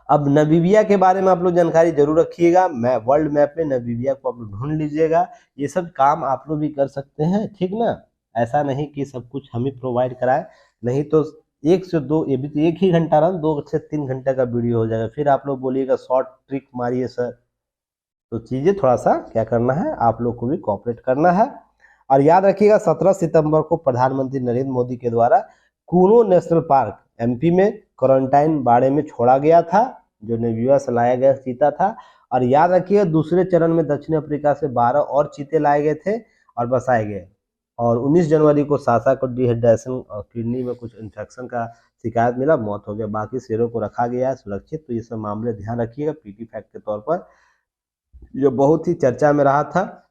अब नमीबिया के बारे में आप लोग जानकारी जरूर रखिएगा, मैं वर्ल्ड मैप में नमीबिया को आप लोग ढूंढ लीजिएगा। ये सब काम आप लोग भी कर सकते हैं, ठीक ना, ऐसा नहीं कि सब कुछ हम ही प्रोवाइड कराए, नहीं तो 1 से 2, ये भी तो 1 ही घंटा रहा, 2 से 3 घंटे का वीडियो हो जाएगा, फिर आप लोग बोलिएगा शॉर्ट ट्रिक मारिए सर। तो चीज़ें थोड़ा सा क्या करना है, आप लोग को भी कोऑपरेट करना है। और याद रखिएगा 17 सितंबर को प्रधानमंत्री नरेंद्र मोदी के द्वारा कूनो नेशनल पार्क एमपी में क्वारंटाइन बाड़े में छोड़ा गया था, जो नमीबिया से लाया गया चीता था। और याद रखिए दूसरे चरण में दक्षिण अफ्रीका से 12 और चीते लाए गए थे और बसाए गए। और 19 जनवरी को सासा को डिहाइड्रेशन और किडनी में कुछ इन्फेक्शन का शिकायत मिला, मौत हो गया। बाकी शेरों को रखा गया है सुरक्षित। तो ये सब मामले ध्यान रखिएगा पीटी फैक्ट के तौर पर, जो बहुत ही चर्चा में रहा था,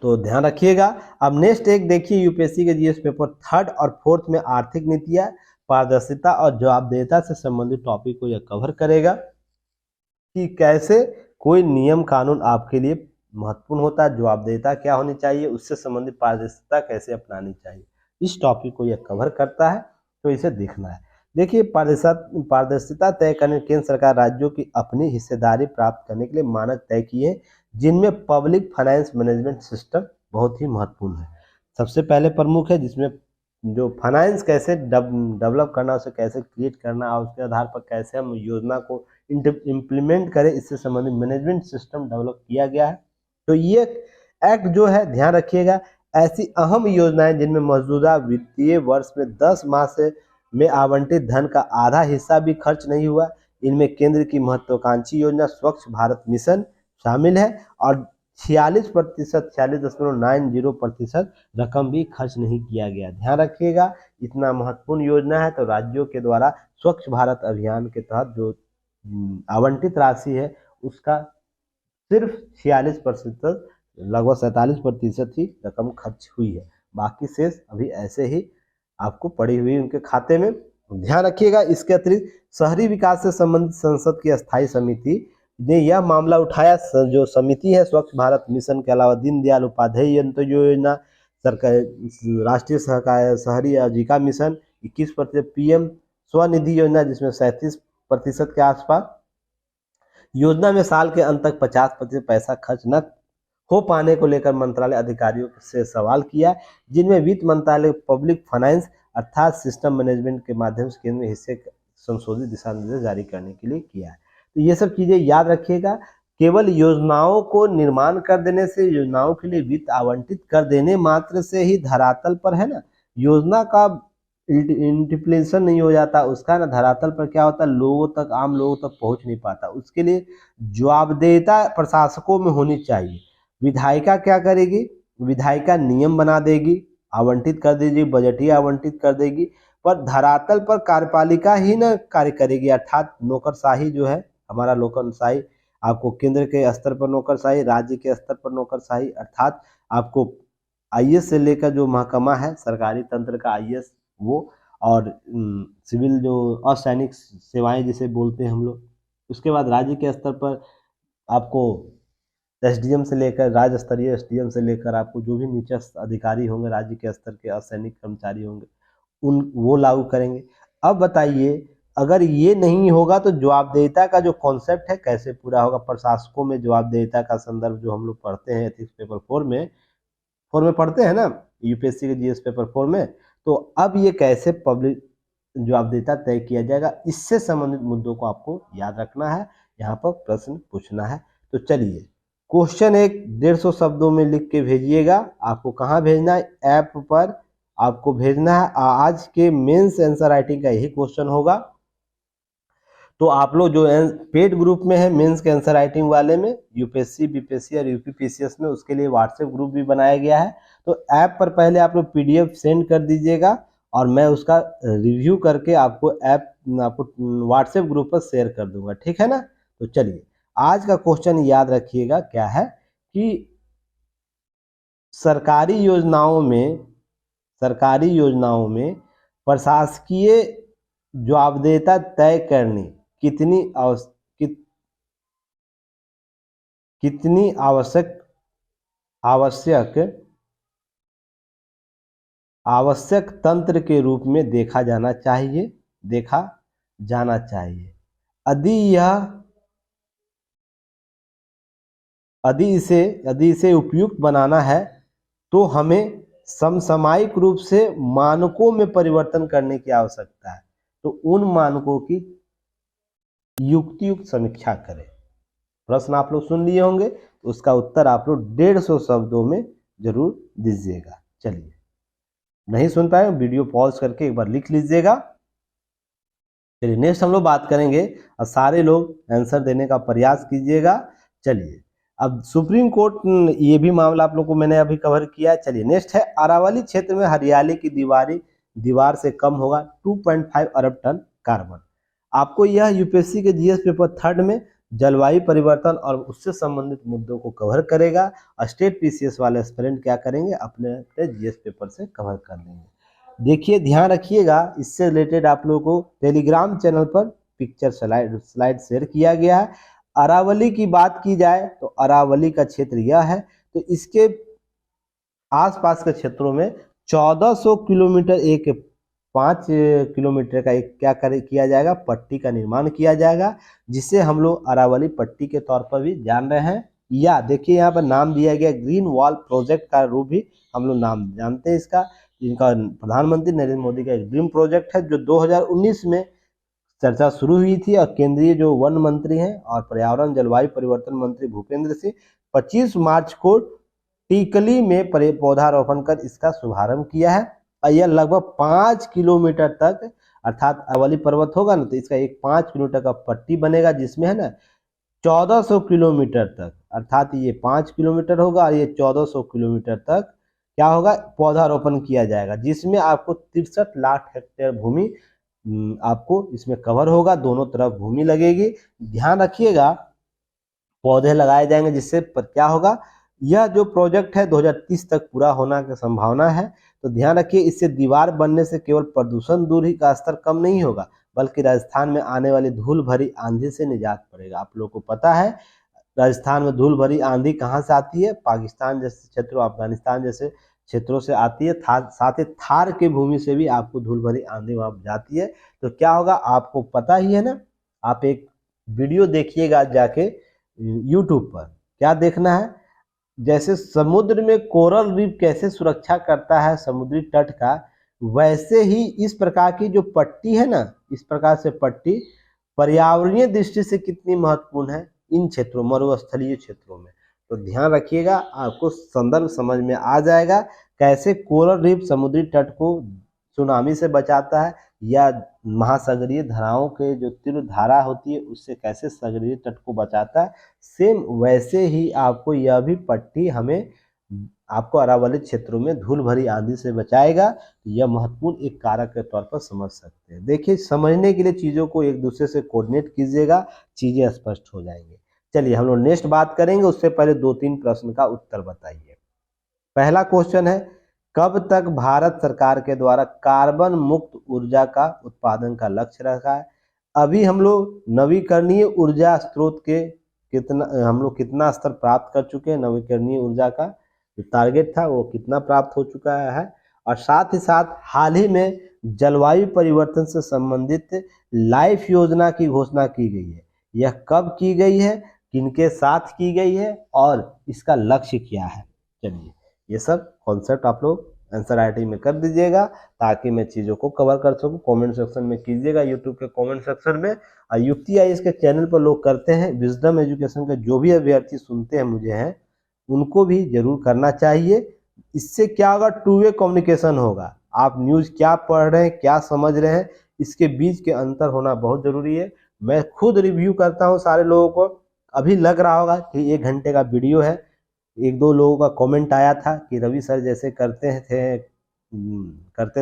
तो ध्यान रखिएगा। अब नेक्स्ट एक देखिए यूपीएससी के जीएस पेपर 3 और 4 में आर्थिक नीतियां, पारदर्शिता और जवाबदेहिता से संबंधित टॉपिक को यह कवर करेगा कि कैसे कोई नियम कानून आपके लिए महत्वपूर्ण होता है, जवाबदेहिता क्या होनी चाहिए, उससे संबंधित पारदर्शिता कैसे अपनानी चाहिए, इस टॉपिक को यह कवर करता है। तो इसे देखना है। देखिए पारदर्शिता तय करने केंद्र सरकार राज्यों की अपनी हिस्सेदारी प्राप्त करने के लिए मानक तय किए, जिनमें पब्लिक फाइनेंस मैनेजमेंट सिस्टम बहुत ही महत्वपूर्ण है। सबसे पहले प्रमुख है जिसमें जो फाइनेंस कैसे डेवलप करना, उसे कैसे क्रिएट करना और उसके आधार पर कैसे हम योजना को इम्प्लीमेंट करें, इससे संबंधित मैनेजमेंट सिस्टम डेवलप किया गया है। तो ये एक्ट जो है ध्यान रखिएगा, ऐसी अहम योजनाएं जिनमें मौजूदा वित्तीय वर्ष में 10 माह से में आवंटित धन का आधा हिस्सा भी खर्च नहीं हुआ, इनमें केंद्र की महत्वाकांक्षी योजना स्वच्छ भारत मिशन शामिल है और 46%, 46.90% रकम भी खर्च नहीं किया गया। ध्यान रखिएगा इतना महत्वपूर्ण योजना है। तो राज्यों के द्वारा स्वच्छ भारत अभियान के तहत जो आवंटित राशि है उसका सिर्फ 46%, लगभग 47% ही रकम खर्च हुई है, बाकी शेष अभी ऐसे ही आपको पड़ी हुई उनके खाते में। ध्यान रखिएगा। इसके अतिरिक्त शहरी विकास से संबंधित संसद की स्थायी समिति ने यह मामला उठाया। जो समिति है स्वच्छ भारत मिशन के अलावा दीनदयाल उपाध्याय योजना, सरकार राष्ट्रीय सहकार शहरी आजीविका मिशन 21%, पीएम स्वनिधि योजना जिसमें 37% के आसपास, योजना में साल के अंत तक 50% पैसा खर्च न हो पाने को लेकर मंत्रालय अधिकारियों से सवाल किया, जिनमें वित्त मंत्रालय पब्लिक फाइनेंस अर्थात सिस्टम मैनेजमेंट के माध्यम से केंद्र में हिस्से संशोधित दिशा निर्देश जारी करने के लिए किया है। तो ये सब चीजें याद रखिएगा। केवल योजनाओं को निर्माण कर देने से, योजनाओं के लिए वित्त आवंटित कर देने मात्र से ही धरातल पर है ना योजना का इंटीप्लेशन नहीं हो जाता, उसका ना धरातल पर क्या होता है, लोगों तक, आम लोगों तक पहुंच नहीं पाता। उसके लिए जवाबदेहिता प्रशासकों में होनी चाहिए। विधायिका क्या करेगी, विधायिका नियम बना देगी, आवंटित कर देगी, बजटीय आवंटित कर देगी, पर धरातल पर कार्यपालिका ही ना कार्य करेगी, अर्थात नौकरशाही जो है हमारा नौकरशाही, आपको केंद्र के स्तर पर नौकरशाही, राज्य के स्तर पर नौकरशाही, अर्थात आपको आईएएस से लेकर जो महकमा है सरकारी तंत्र का आईएएस वो, और सिविल जो असैनिक सेवाएं जिसे बोलते हैं हम लोग, उसके बाद राज्य के स्तर पर आपको एसडीएम से लेकर राज्य स्तरीय एसडीएम से लेकर आपको जो भी नीचे अधिकारी होंगे राज्य के स्तर के असैनिक कर्मचारी होंगे उन वो लागू करेंगे। अब बताइए अगर ये नहीं होगा तो जवाबदेहिता का जो कॉन्सेप्ट है कैसे पूरा होगा। प्रशासकों में जवाबदेहिता का संदर्भ जो हम लोग पढ़ते हैं एथिक्स पेपर 4 में पढ़ते हैं ना, यूपीएससी के जीएस पेपर 4 में। तो अब ये कैसे पब्लिक जवाबदेहिता तय किया जाएगा, इससे संबंधित मुद्दों को आपको याद रखना है, यहाँ पर प्रश्न पूछना है। तो चलिए क्वेश्चन एक 150 शब्दों में लिख के भेजिएगा। आपको कहाँ भेजना है, ऐप पर आपको भेजना है। आज के मेंस आंसर राइटिंग का यही क्वेश्चन होगा। तो आप लोग जो पेड ग्रुप में है मेंस के आंसर राइटिंग वाले में, यूपीएससी बीपीएससी और यूपीपीसीएस में, उसके लिए व्हाट्सएप ग्रुप भी बनाया गया है। तो ऐप पर पहले आप लोग पीडीएफ सेंड कर दीजिएगा और मैं उसका रिव्यू करके आपको व्हाट्सएप ग्रुप पर शेयर कर दूंगा, ठीक है ना। तो चलिए आज का क्वेश्चन याद रखिएगा क्या है कि सरकारी योजनाओं में प्रशासकीय जवाबदेहिता तय करनी कितनी आवश्यक तंत्र के रूप में देखा जाना चाहिए। यदि इसे उपयुक्त बनाना है तो हमें समसामयिक रूप से मानकों में परिवर्तन करने की आवश्यकता है। तो उन मानकों की युक्त समीक्षा करें। प्रश्न आप लोग सुन लिए होंगे, तो उसका उत्तर आप लोग 150 शब्दों में जरूर दीजिएगा। चलिए नहीं सुन पाए वीडियो पॉज करके एक बार लिख लीजिएगा। चलिए नेक्स्ट हम लोग बात करेंगे और सारे लोग आंसर देने का प्रयास कीजिएगा। चलिए अब सुप्रीम कोर्ट, ये भी मामला आप लोग को मैंने अभी कवर किया। चलिए नेक्स्ट है अरावली क्षेत्र में हरियाली की दीवार से कम होगा 2.5 अरब टन कार्बन। आपको यह यूपीएससी के जीएस पेपर 3 में जलवायु परिवर्तन और उससे संबंधित मुद्दों को कवर करेगा। स्टेट पीसीएस वाले एस्पिरेंट क्या करेंगे, अपने जीएस पेपर से कवर कर देंगे। देखिए ध्यान रखिएगा, इससे रिलेटेड आप लोगों को टेलीग्राम चैनल पर पिक्चर स्लाइड शेयर किया गया है। अरावली की बात की जाए तो अरावली का क्षेत्र यह है, तो इसके आसपास के क्षेत्रों में 1400 किलोमीटर 5 किलोमीटर का एक किया जाएगा, पट्टी का निर्माण किया जाएगा, जिसे हम लोग अरावली पट्टी के तौर पर भी जान रहे हैं। या देखिए यहाँ पर नाम दिया गया ग्रीन वॉल प्रोजेक्ट का रूप भी हम लोग नाम जानते हैं इसका। इनका प्रधानमंत्री नरेंद्र मोदी का एक ड्रीम प्रोजेक्ट है जो 2019 में चर्चा शुरू हुई थी और केंद्रीय जो वन मंत्री हैं और पर्यावरण जलवायु परिवर्तन मंत्री भूपेंद्र सिंह 25 मार्च को टीकली में पौधारोपण कर इसका शुभारंभ किया है। और यह लगभग 5 किलोमीटर तक, अर्थात अरावली पर्वत होगा ना, तो इसका एक 5 किलोमीटर का पट्टी बनेगा, जिसमें है ना 1400 किलोमीटर तक, अर्थात ये 5 किलोमीटर होगा और ये 1400 किलोमीटर तक क्या होगा, पौधारोपण किया जाएगा, जिसमें आपको 63 लाख हेक्टेयर भूमि आपको इसमें कवर होगा। दोनों तरफ भूमि लगेगी। ध्यान रखिएगा पौधे लगाए जाएंगे, जिससे क्या होगा, यह जो प्रोजेक्ट है 2030 तक पूरा होना की संभावना है। तो ध्यान रखिए इससे दीवार बनने से केवल प्रदूषण दूर ही का स्तर कम नहीं होगा, बल्कि राजस्थान में आने वाली धूल भरी आंधी से निजात पड़ेगा। आप लोगों को पता है राजस्थान में धूल भरी आंधी कहाँ से आती है, पाकिस्तान जैसे क्षेत्रों, अफगानिस्तान जैसे क्षेत्रों से आती है। साथ ही थार के भूमि से भी आपको धूल भरी आंधी वहां जाती है। तो क्या होगा आपको पता ही है ना, आप एक वीडियो देखिएगा जाके यूट्यूब पर। क्या देखना है, जैसे समुद्र में कोरल रीफ कैसे सुरक्षा करता है समुद्री तट का, वैसे ही इस प्रकार की जो पट्टी है ना, इस प्रकार से पट्टी पर्यावरणीय दृष्टि से कितनी महत्वपूर्ण है इन क्षेत्रों, मरुस्थलीय क्षेत्रों में। तो ध्यान रखिएगा, आपको संदर्भ समझ में आ जाएगा कैसे कोरल रीफ समुद्री तट को सुनामी से बचाता है, या महासागरीय धाराओं के जो तीव्र धारा होती है उससे कैसे सागरीय तट को बचाता है। सेम वैसे ही आपको यह भी पट्टी हमें आपको अरावली क्षेत्रों में धूल भरी आंधी से बचाएगा। यह महत्वपूर्ण एक कारक के तौर पर समझ सकते हैं। देखिए समझने के लिए चीज़ों को एक दूसरे से कोऑर्डिनेट कीजिएगा, चीज़ें स्पष्ट हो जाएंगी। चलिए हम लोग नेक्स्ट बात करेंगे, उससे पहले 2-3 प्रश्न का उत्तर बताइए। पहला क्वेश्चन है, कब तक भारत सरकार के द्वारा कार्बन मुक्त ऊर्जा का उत्पादन का लक्ष्य रखा है। अभी हम लोग नवीकरणीय ऊर्जा स्रोत के हम लोग कितना स्तर प्राप्त कर चुके हैं, नवीकरणीय ऊर्जा का जो टारगेट था वो कितना प्राप्त हो चुका है, और साथ ही साथ हाल ही में जलवायु परिवर्तन से संबंधित लाइफ योजना की घोषणा की गई है। यह कब की गई है, किनके साथ की गई है और इसका लक्ष्य क्या है। चलिए ये सब कॉन्सेप्ट आप लोग आंसर राइटिंग में कर दीजिएगा ताकि मैं चीज़ों को कवर कर सकूं। कमेंट सेक्शन में कीजिएगा, यूट्यूब के कमेंट सेक्शन में। और युक्ति आईएएस के चैनल पर लोग करते हैं, विजडम एजुकेशन के जो भी अभ्यर्थी सुनते हैं मुझे हैं, उनको भी जरूर करना चाहिए। इससे क्या होगा, टू वे कम्युनिकेशन होगा। आप न्यूज़ क्या पढ़ रहे हैं, क्या समझ रहे हैं, इसके बीच के अंतर होना बहुत ज़रूरी है। मैं खुद रिव्यू करता हूँ सारे लोगों को। अभी लग रहा होगा कि 1 घंटे का वीडियो है। 1-2 लोगों का कमेंट आया था कि रवि सर जैसे करते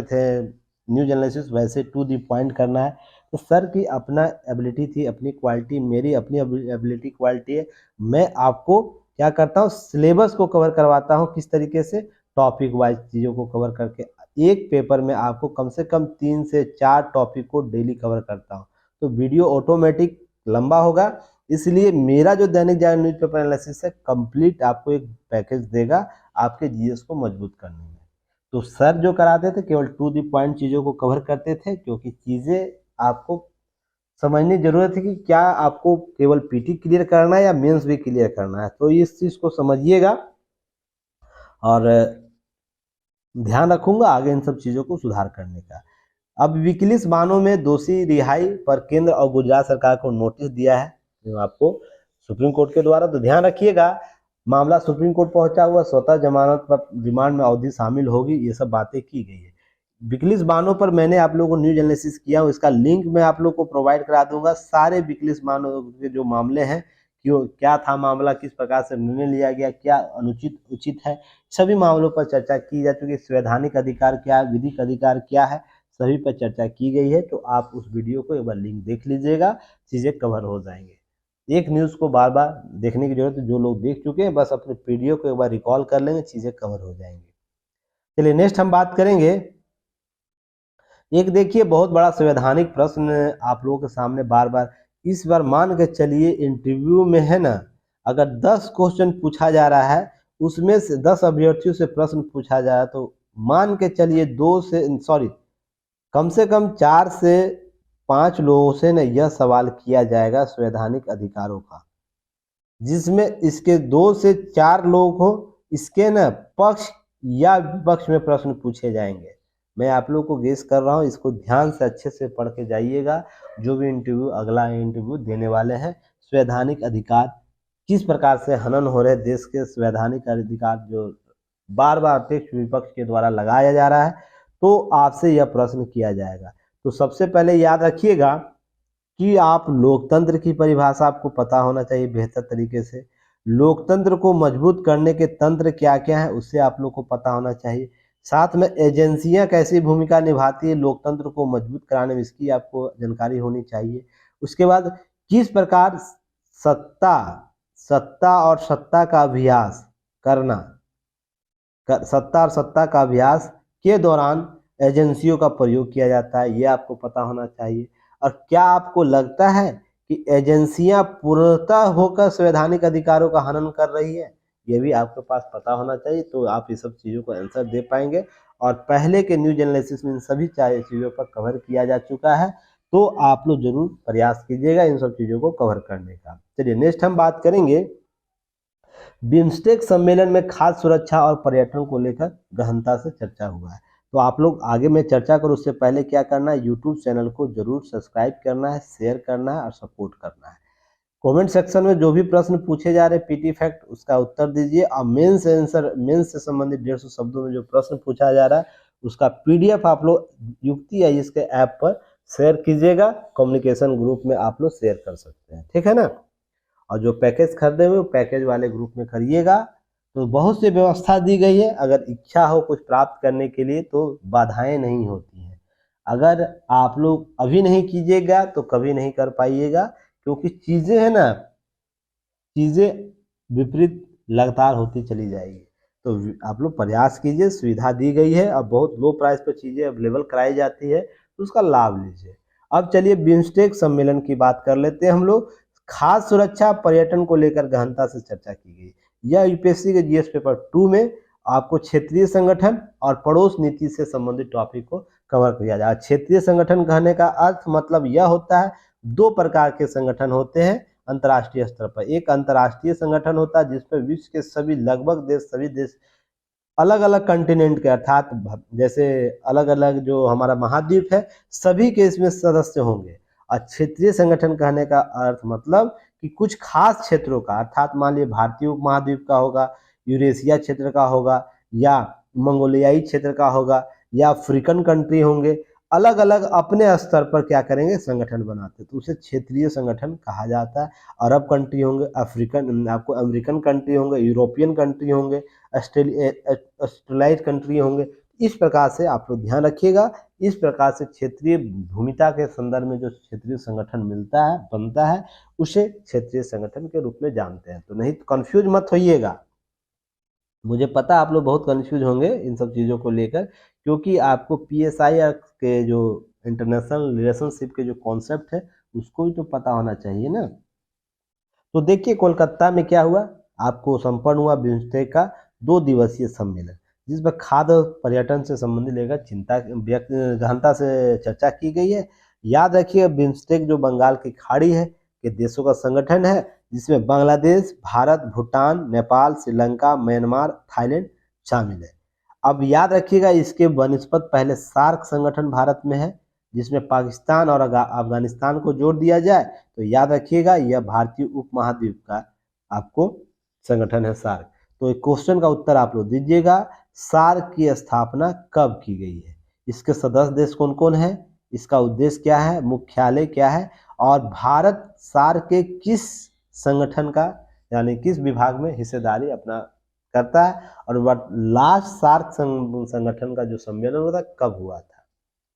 थे न्यूज एनालिसिस वैसे टू द पॉइंट करना है। तो सर की अपना एबिलिटी थी, अपनी क्वालिटी, मेरी अपनी एबिलिटी क्वालिटी है। मैं आपको क्या करता हूँ, सिलेबस को कवर करवाता हूँ, किस तरीके से टॉपिक वाइज चीज़ों को कवर करके एक पेपर में आपको कम से कम 3 से 4 टॉपिक को डेली कवर करता हूँ। तो वीडियो ऑटोमेटिक लंबा होगा, इसलिए मेरा जो दैनिक जागरण न्यूज़पेपर एनालिसिस है कंप्लीट आपको एक पैकेज देगा आपके जीएस को मजबूत करने में। तो सर जो कराते थे केवल टू दी पॉइंट चीज़ों को कवर करते थे, क्योंकि चीज़ें आपको समझने की जरूरत है कि क्या आपको केवल पीटी क्लियर करना है या मेंस भी क्लियर करना है। तो इस चीज़ को समझिएगा और ध्यान रखूंगा आगे इन सब चीज़ों को सुधार करने का। अब विकिलीक्स मामलों में दोषी रिहाई पर केंद्र और गुजरात सरकार को नोटिस दिया है जो आपको सुप्रीम कोर्ट के द्वारा। तो ध्यान रखिएगा, मामला सुप्रीम कोर्ट पहुंचा हुआ, स्वतः जमानत पर रिमांड में अवधि शामिल होगी, ये सब बातें की गई है। विकिलीक्स मामलों पर मैंने आप लोगों को न्यूज एनालिसिस किया हूँ, इसका लिंक मैं आप लोग को प्रोवाइड करा दूंगा। सारे विकिलीक्स मामलों के जो मामले हैं, क्यों क्या था मामला, किस प्रकार से निर्णय लिया गया, क्या अनुचित उचित है, सभी मामलों पर चर्चा की जा चुकी है। संवैधानिक अधिकार क्या है, विधिक अधिकार क्या है, सभी पर चर्चा की गई है। तो आप उस वीडियो को एक बार लिंक देख लीजिएगा, चीज़ें कवर हो जाएंगे। एक न्यूज़ को बार बार देखने की जरूरत है, जो लोग देख चुके हैं बस अपने पीडीओ को एक बार रिकॉल कर लेंगे, चीज़ें कवर हो जाएंगी। चलिए नेक्स्ट हम बात करेंगे। एक देखिए बहुत बड़ा संवैधानिक प्रश्न आप लोगों के सामने बार बार, इस बार मान के चलिए इंटरव्यू में है ना, अगर 10 क्वेश्चन पूछा जा रहा है, उसमें से 10 अभ्यर्थियों से प्रश्न पूछा जा रहा है, तो मान के चलिए कम से कम 4 से 5 लोगों से न यह सवाल किया जाएगा संवैधानिक अधिकारों का, जिसमें इसके 2 से 4 लोग हो, इसके न पक्ष या विपक्ष में प्रश्न पूछे जाएंगे। मैं आप लोग को गेस कर रहा हूँ, इसको ध्यान से अच्छे से पढ़ के जाइएगा। जो भी इंटरव्यू अगला इंटरव्यू देने वाले हैं, संवैधानिक अधिकार किस प्रकार से हनन हो रहे देश के संवैधानिक अधिकार जो बार बार अध्यक्ष विपक्ष के द्वारा लगाया जा रहा है, तो आपसे यह प्रश्न किया जाएगा। तो सबसे पहले याद रखिएगा कि आप लोकतंत्र की परिभाषा आपको पता होना चाहिए बेहतर तरीके से। लोकतंत्र को मजबूत करने के तंत्र क्या क्या है उससे आप लोग को पता होना चाहिए। साथ में एजेंसियां कैसी भूमिका निभाती है लोकतंत्र को मजबूत कराने में, इसकी आपको जानकारी होनी चाहिए। उसके बाद किस प्रकार सत्ता और सत्ता का अभ्यास के दौरान एजेंसियों का प्रयोग किया जाता है, ये आपको पता होना चाहिए। और क्या आपको लगता है कि एजेंसियां पूर्णतः होकर संवैधानिक अधिकारों का हनन कर रही है, ये भी आपके पास पता होना चाहिए। तो आप ये सब चीज़ों को आंसर दे पाएंगे। और पहले के न्यूज एनालिसिस में इन सभी चीज़ों पर कवर किया जा चुका है, तो आप लोग जरूर प्रयास कीजिएगा इन सब चीज़ों को कवर करने का। चलिए नेक्स्ट हम बात करेंगे, बिम्स्टेक सम्मेलन में खाद्य सुरक्षा और पर्यटन को लेकर गहनता से चर्चा हुआ है। तो आप लोग आगे मैं चर्चा करूँ उससे पहले क्या करना है, यूट्यूब चैनल को जरूर सब्सक्राइब करना है, शेयर करना है और सपोर्ट करना है। कमेंट सेक्शन में जो भी प्रश्न पूछे जा रहे हैं पीटी फैक्ट, उसका उत्तर दीजिए। और मेंस से संबंधित 150 शब्दों में जो प्रश्न पूछा जा रहा है उसका पीडीएफ आप लोग युक्ति आईएएस के ऐप पर शेयर कीजिएगा, कम्युनिकेशन ग्रुप में आप लोग शेयर कर सकते हैं, ठीक है ना। और जो पैकेज खरीदे हुए पैकेज वाले ग्रुप में करिएगा। तो बहुत सी व्यवस्था दी गई है, अगर इच्छा हो कुछ प्राप्त करने के लिए तो बाधाएं नहीं होती हैं। अगर आप लोग अभी नहीं कीजिएगा तो कभी नहीं कर पाइएगा, क्योंकि चीज़ें है ना, चीज़ें विपरीत लगातार होती चली जाएगी। तो आप लोग प्रयास कीजिए, सुविधा दी गई है और बहुत लो प्राइस पर चीज़ें अवेलेबल कराई जाती है, तो उसका लाभ लीजिए। अब चलिए बिम्स्टेक सम्मेलन की बात कर लेते हैं हम लोग। खाद्य सुरक्षा पर्यटन को लेकर गहनता से चर्चा की गई। यह यूपीएससी के जीएस पेपर 2 में आपको क्षेत्रीय संगठन और पड़ोस नीति से संबंधित टॉपिक को कवर किया जाए। क्षेत्रीय संगठन कहने का अर्थ मतलब यह होता है, दो प्रकार के संगठन होते हैं अंतर्राष्ट्रीय स्तर पर। एक अंतर्राष्ट्रीय संगठन होता है जिसमें विश्व के सभी लगभग देश, सभी देश अलग अलग कंटिनेंट के, अर्थात जैसे अलग अलग जो हमारा महाद्वीप है सभी के इसमें सदस्य होंगे। और क्षेत्रीय संगठन कहने का अर्थ मतलब कि कुछ खास क्षेत्रों का, अर्थात मान लीजिए भारतीय उपमहाद्वीप का होगा, यूरेशिया क्षेत्र का होगा, या मंगोलियाई क्षेत्र का होगा, या अफ्रीकन कंट्री होंगे, अलग अलग अपने स्तर पर क्या करेंगे, संगठन बनाते, तो उसे क्षेत्रीय संगठन कहा जाता है। अरब कंट्री होंगे, अफ्रीकन, आपको अमेरिकन कंट्री होंगे, यूरोपियन कंट्री होंगे, ऑस्ट्रेलियाई कंट्री होंगे। इस प्रकार से आप लोग ध्यान रखिएगा। इस प्रकार से क्षेत्रीय भूमिका के संदर्भ में जो क्षेत्रीय संगठन मिलता है, बनता है, उसे क्षेत्रीय संगठन के रूप में जानते हैं। तो नहीं तो कंफ्यूज मत होइएगा, मुझे पता आप लोग बहुत कंफ्यूज होंगे इन सब चीज़ों को लेकर, क्योंकि आपको पीएसआई के जो इंटरनेशनल रिलेशनशिप के जो कॉन्सेप्ट है उसको भी तो पता होना चाहिए ना। तो देखिए कोलकाता में क्या हुआ, आपको संपन्न हुआ बिम्स्टेक का 2 दिवसीय सम्मेलन, जिसमें खाद्य पर्यटन से संबंधित लेकर चिंता गहनता से चर्चा की गई है। याद रखिए बिम्स्टेक जो बंगाल की खाड़ी है के देशों का संगठन है, जिसमें बांग्लादेश, भारत, भूटान, नेपाल, श्रीलंका, म्यांमार, थाईलैंड शामिल है। अब याद रखिएगा इसके बनस्पत पहले सार्क संगठन भारत में है, जिसमें पाकिस्तान और अफगानिस्तान को जोड़ दिया जाए तो याद रखिएगा यह भारतीय उपमहाद्वीप का आपको संगठन है सार्क। तो एक क्वेश्चन का उत्तर आप लोग दीजिएगा, सार्क की स्थापना कब की गई है, इसके सदस्य देश कौन कौन है, इसका उद्देश्य क्या है, मुख्यालय क्या है, और भारत सार्क के किस संगठन का यानी किस विभाग में हिस्सेदारी अपना करता है, और लास्ट सार्क संगठन का जो सम्मेलन होता कब हुआ था।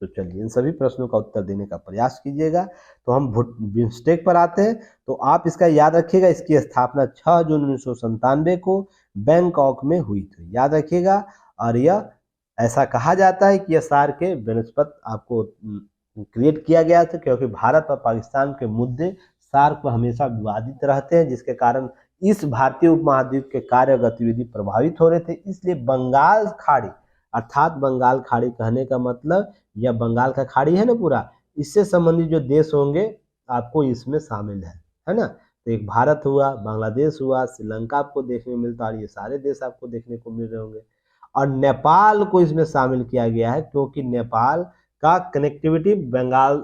तो चलिए इन सभी प्रश्नों का उत्तर देने का प्रयास कीजिएगा। तो हम बिम्स्टेक पर आते हैं। तो आप इसका याद रखिएगा, इसकी स्थापना 6 जून 1997 को बैंकॉक में हुई थी, याद रखिएगा। और यह ऐसा कहा जाता है कि यह सार्क के बनस्पत आपको क्रिएट किया गया था, क्योंकि भारत और पाकिस्तान के मुद्दे सार्क पर हमेशा विवादित रहते हैं, जिसके कारण इस भारतीय उपमहाद्वीप के कार्य गतिविधि प्रभावित हो रहे थे। इसलिए बंगाल खाड़ी, अर्थात बंगाल खाड़ी कहने का मतलब यह बंगाल का खाड़ी है ना पूरा, इससे संबंधित जो देश होंगे आपको इसमें शामिल है ना। तो एक भारत हुआ, बांग्लादेश हुआ, श्रीलंका आपको देखने को मिलता है, और ये सारे देश आपको देखने को मिल रहे होंगे। और नेपाल को इसमें शामिल किया गया है, क्योंकि नेपाल का connectivity Bengal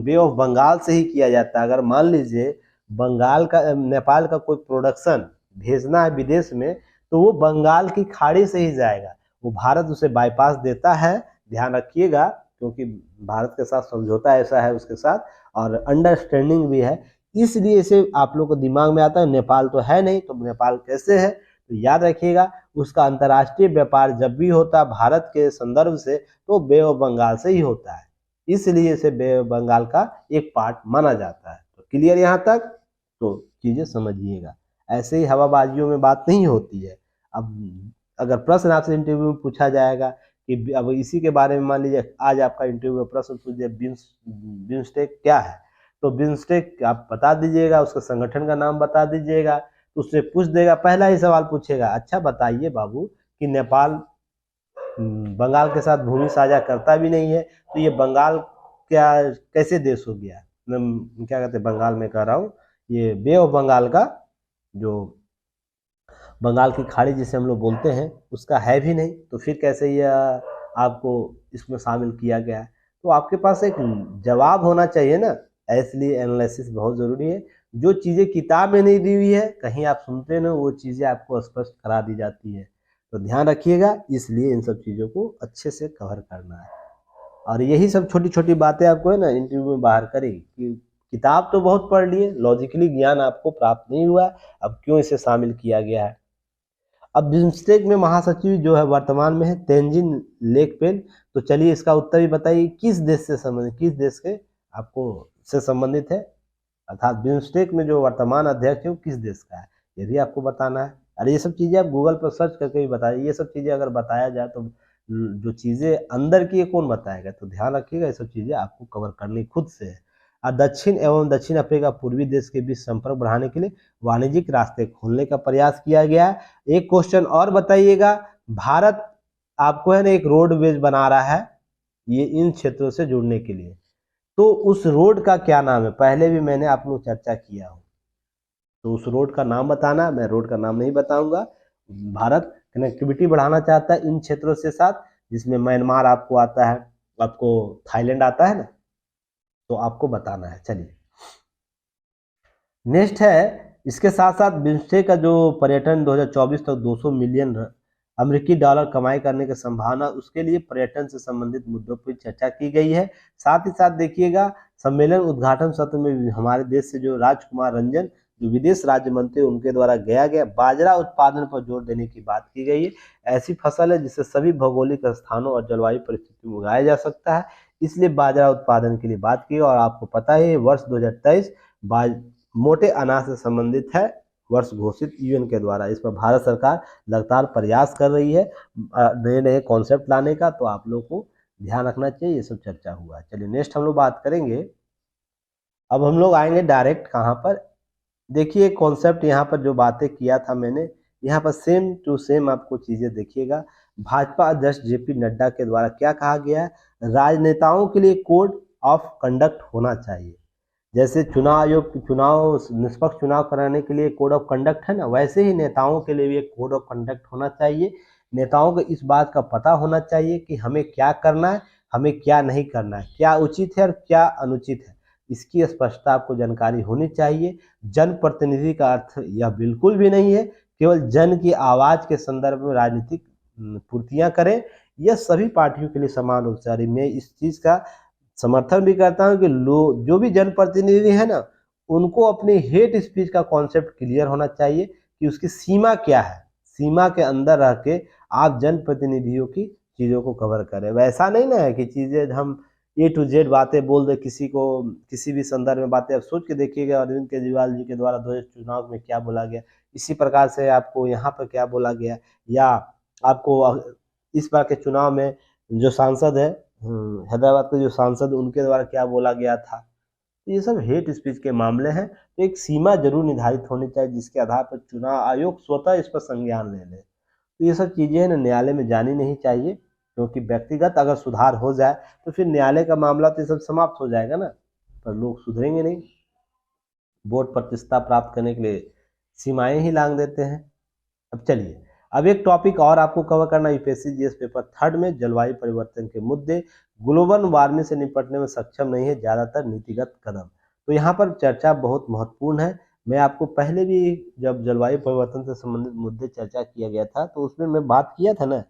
bay of Bengal से ही किया जाता है। अगर मान लीजिए बंगाल का नेपाल का कोई प्रोडक्शन भेजना है विदेश में, तो वो बंगाल की खाड़ी से ही जाएगा, वो भारत उसे बाईपास देता है, ध्यान रखिएगा, क्योंकि भारत के साथ समझौता ऐसा है उसके साथ, और अंडरस्टैंडिंग भी है, इसलिए इसे आप लोग को दिमाग में आता है नेपाल तो है नहीं, तो नेपाल कैसे है, तो याद रखिएगा उसका अंतर्राष्ट्रीय व्यापार जब भी होता है भारत के संदर्भ से तो बे ऑफ बंगाल से ही होता है, इसलिए इसे बे ऑफ बंगाल का एक पार्ट माना जाता है। तो क्लियर यहाँ तक, तो चीजें समझिएगा, ऐसे ही हवाबाजियों में बात नहीं होती है। अब अगर प्रश्न आपसे इंटरव्यू में पूछा जाएगा कि अब इसी के बारे में, मान लीजिए आज आपका इंटरव्यू में प्रश्न पूछ दिया बिम्स्टेक क्या है, तो बिम्स्टेक आप बता दीजिएगा, उसका संगठन का नाम बता दीजिएगा, तो उससे पूछ देगा, पहला ही सवाल पूछेगा, अच्छा बताइए बाबू कि नेपाल बंगाल के साथ भूमि साझा करता भी नहीं है, तो ये बंगाल क्या कैसे देश हो गया, क्या कहते हैं बंगाल में कह रहा हूँ, ये बे ऑफ बंगाल का जो बंगाल की खाड़ी जिसे हम लोग बोलते हैं उसका है भी नहीं, तो फिर कैसे यह आपको इसमें शामिल किया गया है। तो आपके पास एक जवाब होना चाहिए ना, इसलिए एनालिसिस बहुत ज़रूरी है। जो चीज़ें किताब में नहीं दी हुई है, कहीं आप सुनते ना, वो चीज़ें आपको स्पष्ट करा दी जाती है, तो ध्यान रखिएगा, इसलिए इन सब चीज़ों को अच्छे से कवर करना है। और यही सब छोटी छोटी बातें आपको है ना इंटरव्यू में बाहर करेगी कि किताब तो बहुत पढ़ लिए, लॉजिकली ज्ञान आपको प्राप्त नहीं हुआ, अब क्यों इसे शामिल किया गया है। अब बिम्स्टेक में महासचिव जो है वर्तमान में है तेंजिन लेकपेन, तो चलिए इसका उत्तर भी बताइए, किस देश से संबंधित, किस देश के आपको से संबंधित है, अर्थात बिम्स्टेक में जो वर्तमान अध्यक्ष है वो किस देश का है, ये भी आपको बताना है। अरे ये सब चीज़ें आप गूगल पर सर्च करके भी बताइए, ये सब चीज़ें अगर बताया जाए तो जो चीज़ें अंदर की है कौन बताएगा, तो ध्यान रखिएगा ये सब चीज़ें आपको कवर करनी खुद से है। दक्षिण एवं दक्षिण अफ्रीका पूर्वी देश के बीच संपर्क बढ़ाने के लिए वाणिज्यिक रास्ते खोलने का प्रयास किया गया है। एक क्वेश्चन और बताइएगा, भारत आपको है ना एक रोडवेज बना रहा है ये इन क्षेत्रों से जुड़ने के लिए, तो उस रोड का क्या नाम है? पहले भी मैंने आप लोग चर्चा किया हो, तो उस रोड का नाम बताना। मैं रोड का नाम नहीं बताऊंगा। भारत कनेक्टिविटी बढ़ाना चाहता है इन क्षेत्रों से साथ, जिसमें म्यांमार आपको आता है, आपको थाईलैंड आता है ना, तो आपको बताना है। चलिए नेक्स्ट है, इसके साथ साथ बिम्स्टेक का जो पर्यटन 2024 तक 200 मिलियन अमेरिकी डॉलर कमाई करने की संभावना, उसके लिए पर्यटन से संबंधित मुद्दों पर चर्चा की गई है। साथ ही साथ देखिएगा, सम्मेलन उद्घाटन सत्र में हमारे देश से जो राजकुमार रंजन जो विदेश राज्य मंत्री उनके द्वारा गया बाजरा उत्पादन पर जोर देने की बात की गई है। ऐसी फसल है जिसे सभी भौगोलिक स्थानों और जलवायु परिस्थितियों में उगाया जा सकता है, इसलिए बाजरा उत्पादन के लिए बात की। और आपको पता है वर्ष 2023 मोटे अनाज से संबंधित है, वर्ष घोषित यूएन के द्वारा। इस पर भारत सरकार लगातार प्रयास कर रही है नए नए कॉन्सेप्ट लाने का, तो आप लोग को ध्यान रखना चाहिए। ये सब चर्चा हुआ है। चलिए नेक्स्ट हम लोग बात करेंगे। अब हम लोग आएंगे डायरेक्ट कहाँ पर, देखिए कॉन्सेप्ट यहाँ पर जो बातें किया था मैंने, यहाँ पर सेम टू सेम आपको चीजें देखिएगा। भाजपा अध्यक्ष जेपी नड्डा के द्वारा क्या कहा गया है, राजनेताओं के लिए कोड ऑफ कंडक्ट होना चाहिए। जैसे चुनाव आयोग चुनाव निष्पक्ष चुनाव कराने के लिए कोड ऑफ कंडक्ट है ना, वैसे ही नेताओं के लिए भी एक कोड ऑफ कंडक्ट होना चाहिए। नेताओं को इस बात का पता होना चाहिए कि हमें क्या करना है, हमें क्या नहीं करना है, क्या उचित है और क्या अनुचित है, इसकी स्पष्टता आपको जानकारी होनी चाहिए। जनप्रतिनिधि का अर्थ यह बिल्कुल भी नहीं है केवल जन की आवाज के संदर्भ में राजनीतिक पूर्तियां करें। यह सभी पार्टियों के लिए समान रूप से, मैं इस चीज का समर्थन भी करता हूं कि लोग जो भी जनप्रतिनिधि है ना, उनको अपने हेट स्पीच का कॉन्सेप्ट क्लियर होना चाहिए कि उसकी सीमा क्या है, सीमा के अंदर रह के आप जनप्रतिनिधियों की चीज़ों को कवर करें। वैसा नहीं ना है कि चीज़ें हम ए टू जेड बातें बोल दे, किसी को किसी भी संदर्भ में बातें। अब सोच के देखिएगा अरविंद केजरीवाल जी के द्वारा 2000 चुनाव में क्या बोला गया, इसी प्रकार से आपको यहाँ पर क्या बोला गया, या आपको इस बार के चुनाव में जो सांसद है हैदराबाद के जो सांसद, उनके द्वारा क्या बोला गया था। तो ये सब हेट स्पीच के मामले हैं, तो एक सीमा जरूर निर्धारित होनी चाहिए जिसके आधार पर चुनाव आयोग स्वतः इस पर संज्ञान ले ले। तो ये सब चीज़ें ना न्यायालय में जानी नहीं चाहिए, क्योंकि व्यक्तिगत अगर सुधार हो जाए तो फिर न्यायालय का मामला तो ये सब समाप्त हो जाएगा ना, पर लोग सुधरेंगे नहीं, वोट प्रतिष्ठा प्राप्त करने के लिए सीमाएं ही लांग देते हैं। अब चलिए, अब एक टॉपिक और आपको कवर करना, यूपीएससी जीएस पेपर 3 में जलवायु परिवर्तन के मुद्दे, ग्लोबल वार्मिंग से निपटने में सक्षम नहीं है ज्यादातर नीतिगत कदम। तो यहाँ पर चर्चा बहुत महत्वपूर्ण है। मैं आपको पहले भी जब जलवायु परिवर्तन से संबंधित मुद्दे चर्चा किया गया था, तो उसमें मैं बात किया था ना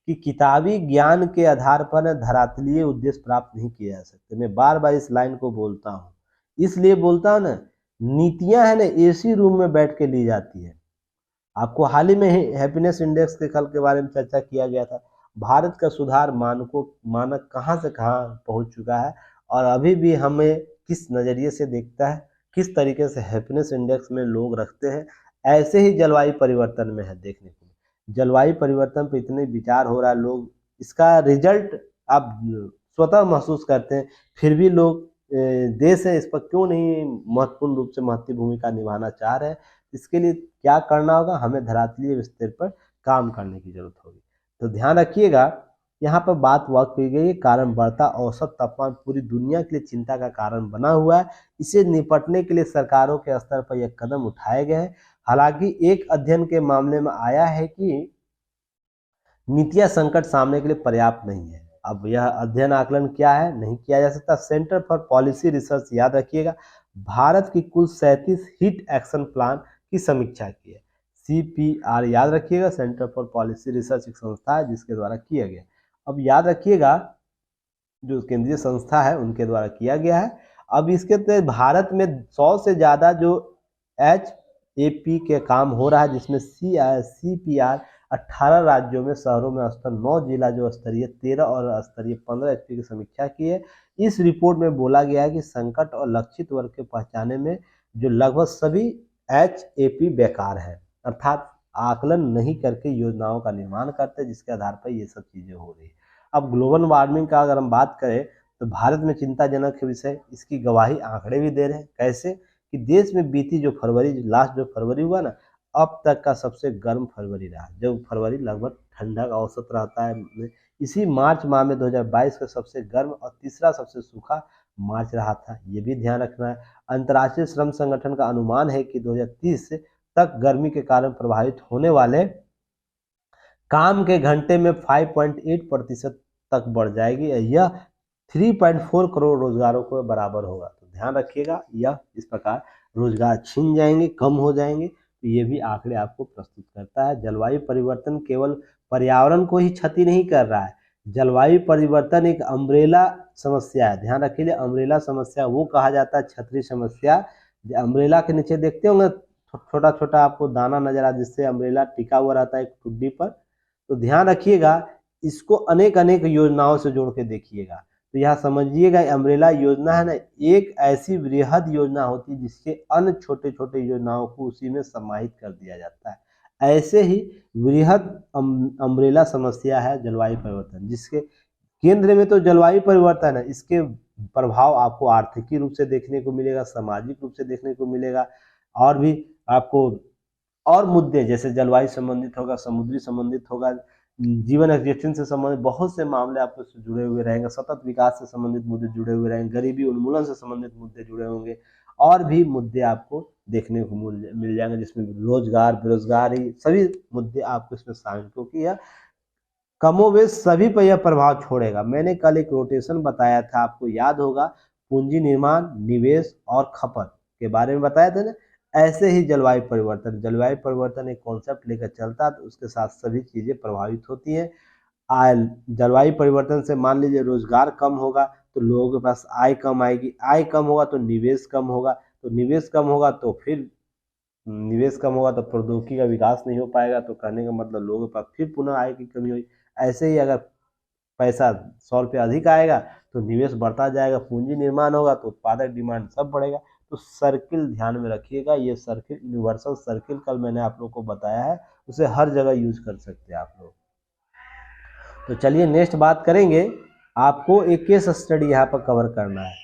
कि किताबी ज्ञान के आधार पर धरातलीय उद्देश्य प्राप्त नहीं किए जा सकते। मैं बार बार इस लाइन को बोलता हूँ, इसलिए बोलता हूँ ना, नीतियां है ना एसी रूम में बैठ के ली जाती है। आपको हाल ही में ही हैप्पीनेस इंडेक्स के कल के बारे में चर्चा किया गया था। भारत का सुधार मानक कहाँ से कहाँ पहुंच चुका है, और अभी भी हमें किस नज़रिए से देखता है, किस तरीके से हैप्पीनेस इंडेक्स में लोग रखते हैं। ऐसे ही जलवायु परिवर्तन में है देखने को, जलवायु परिवर्तन पर इतने विचार हो रहा है, लोग इसका रिजल्ट आप स्वतः महसूस करते हैं, फिर भी लोग देश है इस पर क्यों नहीं महत्वपूर्ण रूप से महत्वपूर्ण भूमिका निभाना चाह रहे हैं। इसके लिए क्या करना होगा, हमें धरातलीय स्तर पर काम करने की जरूरत होगी। तो ध्यान रखिएगा, यहाँ पर बात वह की गई है, कारण बढ़ता औसत तापमान पूरी दुनिया के लिए चिंता का कारण बना हुआ है। इसे निपटने के लिए सरकारों के स्तर पर यह कदम उठाए गए हैं। हालांकि एक अध्ययन के मामले में आया है कि नीतियां संकट सामने के लिए पर्याप्त नहीं है। अब यह अध्ययन आकलन क्या है, नहीं किया जा सकता। सेंटर फॉर पॉलिसी रिसर्च, याद रखिएगा, भारत की कुल 37 हिट एक्शन प्लान की समीक्षा की है। CPR याद रखिएगा, सेंटर फॉर पॉलिसी रिसर्च एक संस्था है जिसके द्वारा किया गया। अब याद रखिएगा, जो केंद्रीय संस्था है उनके द्वारा किया गया है। अब इसके तहत भारत में 100 से ज़्यादा जो HAP के काम हो रहा है, जिसमें CPR 18 राज्यों में, शहरों में स्तर 9 जिला जो स्तरीय 13 और स्तरीय 15 HP की समीक्षा की है। इस रिपोर्ट में बोला गया है कि संकट और लक्षित वर्ग के पहचाने में जो लगभग सभी HAP बेकार है, अर्थात आकलन नहीं करके योजनाओं का निर्माण करते, जिसके आधार पर ये सब चीज़ें हो रही है। अब ग्लोबल वार्मिंग का अगर हम बात करें तो भारत में चिंताजनक विषय, इसकी गवाही आंकड़े भी दे रहे हैं। कैसे कि देश में बीती जो फरवरी, लास्ट जो फरवरी हुआ ना, अब तक का सबसे गर्म फरवरी रहा। जो फरवरी लगभग ठंडा का औसत रहता है, इसी मार्च माह में 2022 का सबसे गर्म और तीसरा सबसे सूखा मार्च रहा था। ये भी ध्यान रखना है। अंतर्राष्ट्रीय श्रम संगठन का अनुमान है कि 2030 तक गर्मी के कारण प्रभावित होने वाले काम के घंटे में 5.8% तक बढ़ जाएगी। यह 3.4 करोड़ रोजगारों को बराबर होगा। तो ध्यान रखिएगा, यह इस प्रकार रोजगार छिन जाएंगे, कम हो जाएंगे। तो ये भी आंकड़े आपको प्रस्तुत करता है। जलवायु परिवर्तन केवल पर्यावरण को ही क्षति नहीं कर रहा है, जलवायु परिवर्तन एक अम्ब्रेला समस्या है। ध्यान रखिए, अम्ब्रेला समस्या वो कहा जाता है, छतरी समस्या। अम्ब्रेला के नीचे देखते होंगे छोटा छोटा आपको दाना नजर आ, जिससे अम्ब्रेला टिका हुआ रहता है एक टुड्डी पर। तो ध्यान रखिएगा, इसको अनेक अनेक योजनाओं से जोड़ के देखिएगा। तो यहाँ समझिएगा, अम्ब्रेला योजना है ना, एक ऐसी वृहद योजना होती है जिसके अन्य छोटे छोटे योजनाओं को उसी में समाहित कर दिया जाता है। ऐसे ही वृहद अम्ब्रेला समस्या है जलवायु परिवर्तन, जिसके केंद्र में तो जलवायु परिवर्तन है, इसके प्रभाव आपको आर्थिकी रूप से देखने को मिलेगा, सामाजिक रूप से देखने को मिलेगा, और भी आपको और मुद्दे जैसे जलवायु संबंधित होगा, समुद्री संबंधित होगा, जीवन एक्जिस्टेंस से संबंधित बहुत से मामले आपको जुड़े हुए रहेंगे, सतत विकास से संबंधित मुद्दे जुड़े हुए रहेंगे, गरीबी उन्मूलन से संबंधित मुद्दे जुड़े होंगे, और भी मुद्दे आपको देखने को मिल जाएंगे, जिसमें रोजगार, बेरोजगारी, सभी मुद्दे आपको इसमें शामिल, क्योंकि यह कमोवेश सभी पर यह प्रभाव छोड़ेगा। मैंने कल एक रोटेशन बताया था, आपको याद होगा, पूंजी निर्माण, निवेश और खपत के बारे में बताया था ना। ऐसे ही जलवायु परिवर्तन एक कॉन्सेप्ट लेकर चलता है, तो उसके साथ सभी चीजें प्रभावित होती हैं। जलवायु परिवर्तन से मान लीजिए रोजगार कम होगा तो लोगों के पास आय कम आएगी, आय कम होगा तो निवेश कम होगा, तो निवेश कम होगा तो फिर निवेश कम होगा तो प्रौद्योगिकी का विकास नहीं हो पाएगा। तो कहने का मतलब लोगों के पास फिर पुनः आय की कमी हुई। ऐसे ही अगर पैसा 100 रुपये अधिक आएगा तो निवेश बढ़ता जाएगा, पूंजी निर्माण होगा तो उत्पादक डिमांड सब बढ़ेगा। तो सर्किल ध्यान में रखिएगा, ये सर्किल यूनिवर्सल सर्किल कल मैंने आप लोग को बताया है, उसे हर जगह यूज कर सकते हैं आप लोग। तो चलिए नेक्स्ट बात करेंगे, आपको एक केस स्टडी यहाँ पर कवर करना है।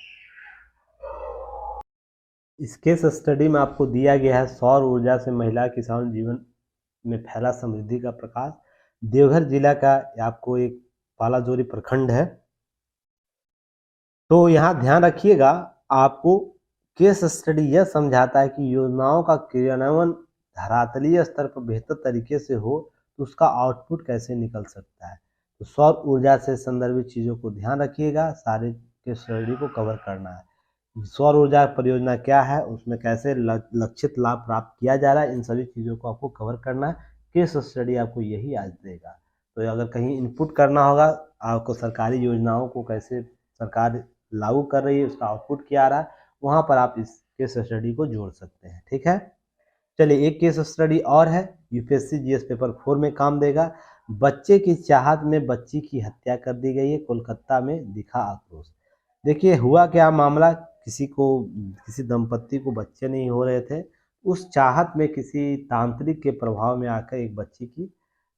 इस केस स्टडी में आपको दिया गया है सौर ऊर्जा से महिला किसान जीवन में फैला समृद्धि का प्रकाश। देवघर जिला का आपको एक पालाजोरी प्रखंड है। तो यहाँ ध्यान रखिएगा, आपको केस स्टडी यह समझाता है कि योजनाओं का क्रियान्वयन धरातलीय स्तर पर बेहतर तरीके से हो तो उसका आउटपुट कैसे निकल सकता है। तो सौर ऊर्जा से संदर्भित चीज़ों को ध्यान रखिएगा, सारे केस स्टडी को कवर करना है। सौर ऊर्जा परियोजना क्या है, उसमें कैसे लक्षित लाभ प्राप्त किया जा रहा है, इन सभी चीज़ों को आपको कवर करना है। केस स्टडी आपको यही आज देगा। तो अगर कहीं इनपुट करना होगा आपको, सरकारी योजनाओं को कैसे सरकार लागू कर रही है, उसका आउटपुट क्या आ रहा है, वहाँ पर आप इस केस स्टडी को जोड़ सकते हैं। ठीक है, चलिए एक केस स्टडी और है, यूपीएससी जीएस पेपर 4 में काम देगा। बच्चे की चाहत में बच्ची की हत्या कर दी गई है, कोलकाता में दिखा आक्रोश। देखिए हुआ क्या मामला, किसी दंपत्ति को बच्चे नहीं हो रहे थे, उस चाहत में किसी तांत्रिक के प्रभाव में आकर एक बच्ची की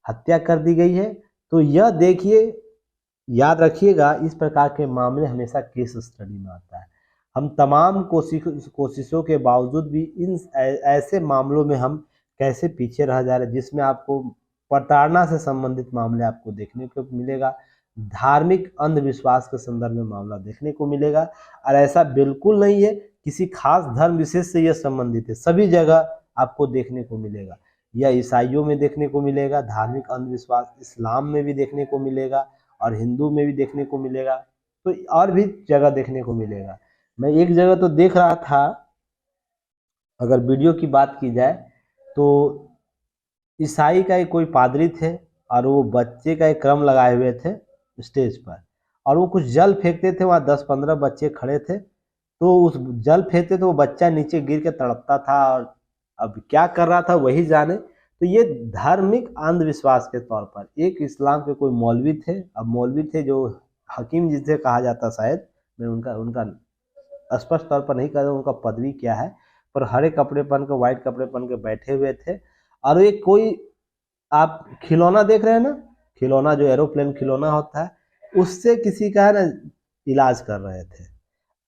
हत्या कर दी गई है। तो यह देखिए, याद रखिएगा, इस प्रकार के मामले हमेशा केस स्टडी में आता है। हम तमाम कोशिशों के बावजूद भी इन ऐसे मामलों में हम कैसे पीछे रह जा रहे हैं, जिसमें आपको प्रताड़ना से संबंधित मामले आपको देखने को मिलेगा, धार्मिक अंधविश्वास के संदर्भ में मामला देखने को मिलेगा। और ऐसा बिल्कुल नहीं है किसी खास धर्म विशेष से यह संबंधित है, सभी जगह आपको देखने को मिलेगा। यह ईसाइयों में देखने को मिलेगा, धार्मिक अंधविश्वास इस्लाम में भी देखने को मिलेगा, और हिंदू में भी देखने को मिलेगा, तो और भी जगह देखने को मिलेगा। मैं एक जगह तो देख रहा था, अगर वीडियो की बात की जाए तो ईसाई का एक कोई पादरी थे और वो बच्चे का एक क्रम लगाए हुए थे स्टेज पर, और वो कुछ जल फेंकते थे, वहाँ 10-15 बच्चे खड़े थे, तो उस जल फेंकते तो वो बच्चा नीचे गिर के तड़पता था, और अब क्या कर रहा था वही जाने। तो ये धार्मिक अंधविश्वास के तौर पर एक इस्लाम के कोई मौलवी थे, अब मौलवी थे जो हकीम जिसे कहा जाता, शायद मैं उनका स्पष्ट तौर पर नहीं कह रहा उनका पदवी क्या है, पर हरे कपड़े पहन के, व्हाइट कपड़े पहन के बैठे हुए थे। और एक कोई आप खिलौना देख रहे हैं ना, खिलौना जो एरोप्लेन खिलौना होता है, उससे किसी का है ना इलाज कर रहे थे।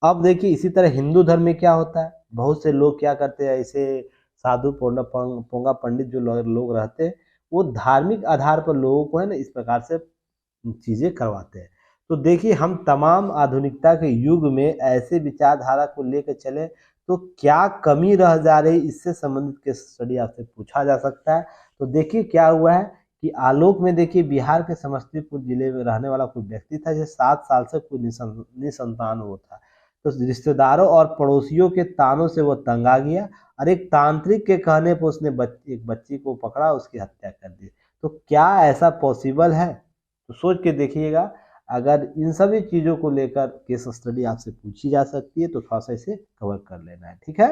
अब देखिए इसी तरह हिंदू धर्म में क्या होता है, बहुत से लोग क्या करते हैं, ऐसे साधु पोंगा पंडित जो लोग रहते हैं, वो धार्मिक आधार पर लोगों को है ना इस प्रकार से चीज़ें करवाते हैं। तो देखिए हम तमाम आधुनिकता के युग में ऐसे विचारधारा को लेकर चले तो क्या कमी रह जा रही, इससे संबंधित केस स्टडी आपसे पूछा जा सकता है। तो देखिए क्या हुआ है कि आलोक में देखिए बिहार के समस्तीपुर जिले में रहने वाला कोई व्यक्ति था, जो 7 साल से कोई निसंतान वो था। तो रिश्तेदारों और पड़ोसियों के तानों से वो तंग आ गया और एक तांत्रिक के कहने पर उसने एक बच्ची को पकड़ा, उसकी हत्या कर दी। तो क्या ऐसा पॉसिबल है? तो सोच के देखिएगा। अगर इन सभी चीज़ों को लेकर केस स्टडी आपसे पूछी जा सकती है तो थोड़ा सा इसे कवर कर लेना है, ठीक है।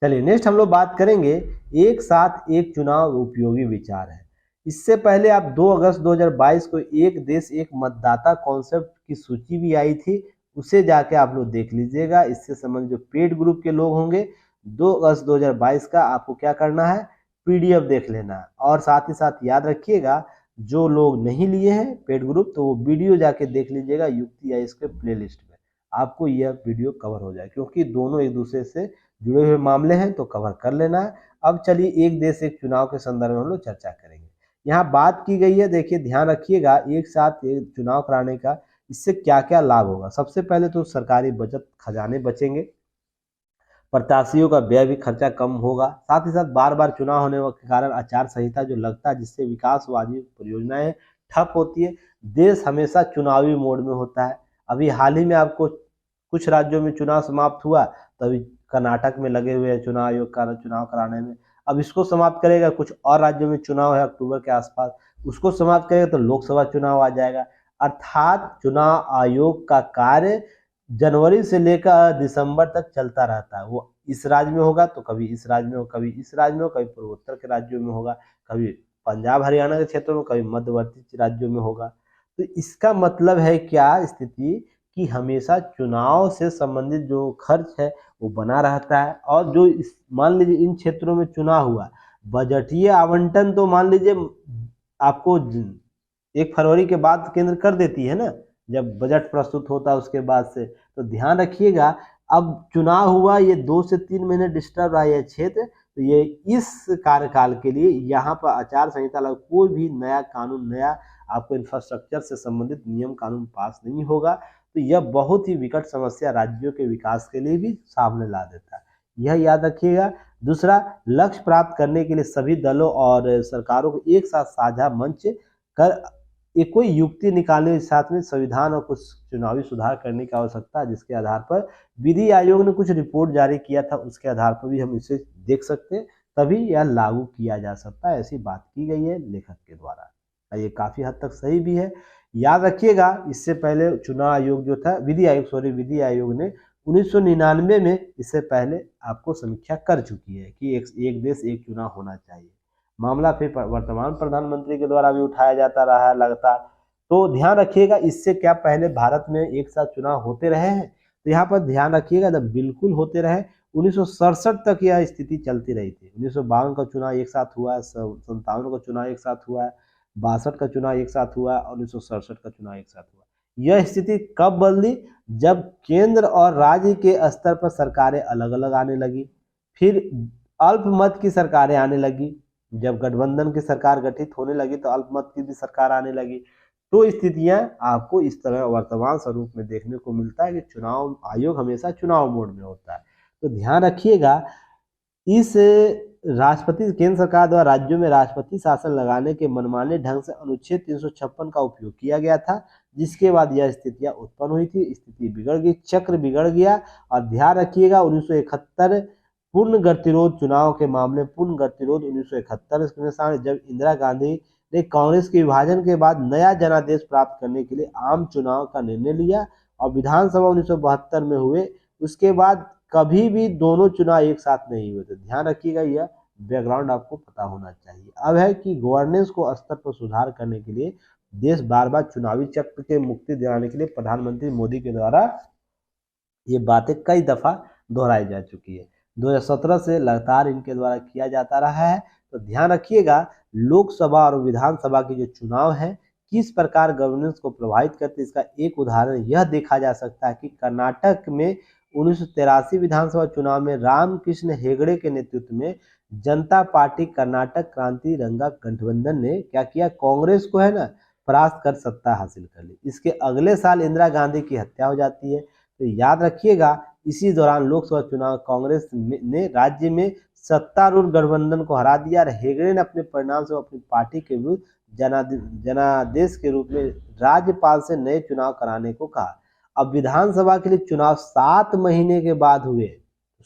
चलिए नेक्स्ट हम लोग बात करेंगे एक साथ एक चुनाव उपयोगी विचार है। इससे पहले आप 2 अगस्त 2022 को एक देश एक मतदाता कॉन्सेप्ट की सूची भी आई थी, उसे जाके आप लोग देख लीजिएगा। इससे संबंधित जो पेड ग्रुप के लोग होंगे 2 अगस्त 2022 का आपको क्या करना है, पीडीएफ देख लेना है। और साथ ही साथ याद रखिएगा जो लोग नहीं लिए हैं पेड ग्रुप तो वो वीडियो जाके देख लीजिएगा युक्ति या इसके प्लेलिस्ट में, आपको यह वीडियो कवर हो जाए, क्योंकि दोनों एक दूसरे से जुड़े हुए मामले हैं तो कवर कर लेना है। अब चलिए एक देश एक चुनाव के संदर्भ में हम लोग चर्चा करेंगे। यहाँ बात की गई है, देखिए ध्यान रखिएगा एक साथ एक चुनाव कराने का इससे क्या क्या लाभ होगा। सबसे पहले तो सरकारी बचत खजाने बचेंगे, प्रत्याशियों का व्यय भी खर्चा कम होगा। साथ ही साथ बार बार चुनाव होने के कारण आचार संहिता जो लगता है जिससे विकासवादी परियोजनाएं ठप होती है। देश हमेशा चुनावी मोड में होता है। अभी हाल ही में आपको कुछ राज्यों में चुनाव समाप्त हुआ तो अभी कर्नाटक में लगे हुए हैं चुनाव आयोग का चुनाव कराने में। अब इसको समाप्त करेगा, कुछ और राज्यों में चुनाव है अक्टूबर के आसपास, उसको समाप्त करेगा तो लोकसभा चुनाव आ जाएगा। अर्थात चुनाव आयोग का कार्य जनवरी से लेकर दिसंबर तक चलता रहता है। वो इस राज्य में होगा तो कभी इस राज्य में होगा, कभी इस राज्य में होगा, कभी पूर्वोत्तर के राज्यों में होगा, कभी पंजाब हरियाणा के क्षेत्रों में, कभी मध्यवर्ती राज्यों में होगा। तो इसका मतलब है क्या स्थिति कि हमेशा चुनाव से संबंधित जो खर्च है वो बना रहता है। और जो मान लीजिए इन क्षेत्रों में चुनाव हुआ, बजटीय आवंटन तो मान लीजिए आपको 1 फरवरी के बाद केंद्र कर देती है ना, जब बजट प्रस्तुत होता है उसके बाद से। तो ध्यान रखिएगा अब चुनाव हुआ, ये 2 से 3 महीने डिस्टर्ब रहा यह क्षेत्र, तो ये इस कार्यकाल के लिए यहाँ पर आचार संहिता लागू, कोई भी नया कानून, नया आपको इंफ्रास्ट्रक्चर से संबंधित नियम कानून पास नहीं होगा। तो यह बहुत ही विकट समस्या राज्यों के विकास के लिए भी सामने ला देता है, यह याद रखिएगा। दूसरा, लक्ष्य प्राप्त करने के लिए सभी दलों और सरकारों को एक साथ साझा मंच कर एक कोई युक्ति निकालने के साथ में संविधान और कुछ चुनावी सुधार करने की आवश्यकता है, जिसके आधार पर विधि आयोग ने कुछ रिपोर्ट जारी किया था, उसके आधार पर भी हम इसे देख सकते हैं, तभी यह लागू किया जा सकता है, ऐसी बात की गई है लेखक के द्वारा। ये काफ़ी हद तक सही भी है। याद रखिएगा इससे पहले चुनाव आयोग जो था, विधि आयोग ने 1999 में इससे पहले आपको समीक्षा कर चुकी है कि एक देश एक चुनाव होना चाहिए। मामला फिर वर्तमान प्रधानमंत्री के द्वारा भी उठाया जाता रहा है लगातार। तो ध्यान रखिएगा इससे क्या पहले भारत में एक साथ चुनाव होते रहे हैं? तो यहाँ पर ध्यान रखिएगा जब बिल्कुल होते रहे, 1967 तक यह स्थिति चलती रही थी। 1952 का चुनाव एक साथ हुआ है, 57 का चुनाव एक साथ हुआ है, 62 का चुनाव एक साथ हुआ और 1967 का चुनाव एक साथ हुआ। यह स्थिति कब बदली? जब केंद्र और राज्य के स्तर पर सरकारें अलग अलग आने लगी, फिर अल्पमत की सरकारें आने लगी। जब गठबंधन की सरकार गठित होने लगी तो अल्पमत की भी सरकार आने लगी। तो स्थितियां आपको इस तरह वर्तमान स्वरूप में देखने को मिलता है कि चुनाव आयोग हमेशा चुनाव मोड में होता है। तो ध्यान रखिएगा इस राष्ट्रपति केंद्र सरकार द्वारा राज्यों में राष्ट्रपति शासन लगाने के मनमाने ढंग से अनुच्छेद 356 का उपयोग किया गया था, जिसके बाद यह स्थितियां उत्पन्न हुई थी। स्थिति बिगड़ गई, चक्र बिगड़ गया। और ध्यान रखिएगा 1971 पूर्ण गतिरोध चुनाव के मामले, पूर्ण गतिरोध 1971 के साथ जब इंदिरा गांधी ने कांग्रेस के विभाजन के बाद नया जनादेश प्राप्त करने के लिए आम चुनाव का निर्णय लिया और विधानसभा 1972 में हुए। उसके बाद कभी भी दोनों चुनाव एक साथ नहीं हुए थे। ध्यान रखिएगा, यह बैकग्राउंड आपको पता होना चाहिए। अब है कि गवर्नेंस को स्तर पर सुधार करने के लिए देश बार बार चुनावी चक्र के मुक्ति दिलाने के लिए प्रधानमंत्री मोदी के द्वारा ये बातें कई दफा दोहराई जा चुकी है। 2017 से लगातार इनके द्वारा किया जाता रहा है। तो ध्यान रखिएगा लोकसभा और विधानसभा के जो चुनाव है किस प्रकार गवर्नेंस को प्रभावित करती है, इसका एक उदाहरण यह देखा जा सकता है कि कर्नाटक में 1983 विधानसभा चुनाव में रामकृष्ण हेगड़े के नेतृत्व में जनता पार्टी कर्नाटक क्रांति रंगा गठबंधन ने क्या किया, कांग्रेस को है ना परास्त कर सत्ता हासिल कर ली। इसके अगले साल इंदिरा गांधी की हत्या हो जाती है। तो याद रखिएगा इसी दौरान लोकसभा चुनाव कांग्रेस ने राज्य में सत्तारूढ़ गठबंधन को हरा दिया और हेगड़े ने अपने परिणाम से अपनी पार्टी के विरुद्ध जनादेश के रूप में राज्यपाल से नए चुनाव कराने को कहा। अब विधानसभा के लिए चुनाव 7 महीने के बाद हुए,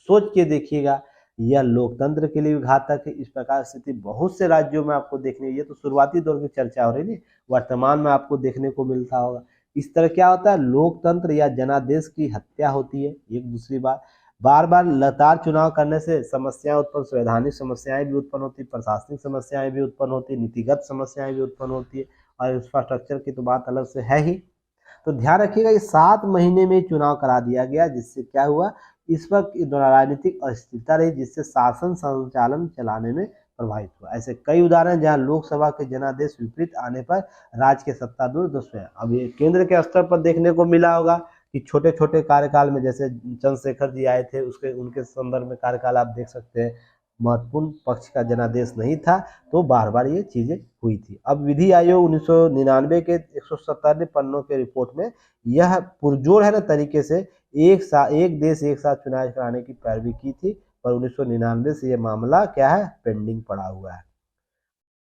सोच के देखिएगा, यह लोकतंत्र के लिए भी घातक है। इस प्रकार स्थिति बहुत से राज्यों में आपको देखने, ये तो शुरुआती दौर की चर्चा हो रही है, वर्तमान में आपको देखने को मिलता होगा। इस तरह क्या होता है, लोकतंत्र या जनादेश की हत्या होती है। एक दूसरी बात, बार बार लगातार चुनाव करने से समस्याएं उत्पन्न, संवैधानिक समस्याएं भी उत्पन्न होती, प्रशासनिक समस्याएं भी उत्पन्न होती, नीतिगत समस्याएं भी उत्पन्न होती है, और इंफ्रास्ट्रक्चर की तो बात अलग से है ही। तो ध्यान रखिएगा ये 7 महीने में चुनाव करा दिया गया, जिससे क्या हुआ, इस वक्त राजनीतिक अस्थिरता रही, जिससे शासन संचालन चलाने में प्रभावित हुआ। ऐसे कई उदाहरण जहां लोकसभा के जनादेश विपरीत आने पर राज्य के सत्तारूढ़ दुष्ट है। अब ये केंद्र के स्तर पर देखने को मिला होगा कि छोटे छोटे कार्यकाल में, जैसे चंद्रशेखर जी आए थे, उनके संदर्भ में कार्यकाल आप देख सकते हैं, महत्वपूर्ण पक्ष का जनादेश नहीं था, तो बार बार ये चीजें हुई थी। अब विधि आयोग 1999 के 117 पन्नों के रिपोर्ट में यह पुरजोर है ना तरीके से एक देश एक साथ चुनाव कराने की पैरवी की थी, पर 1999 से यह मामला क्या है, पेंडिंग पड़ा हुआ है।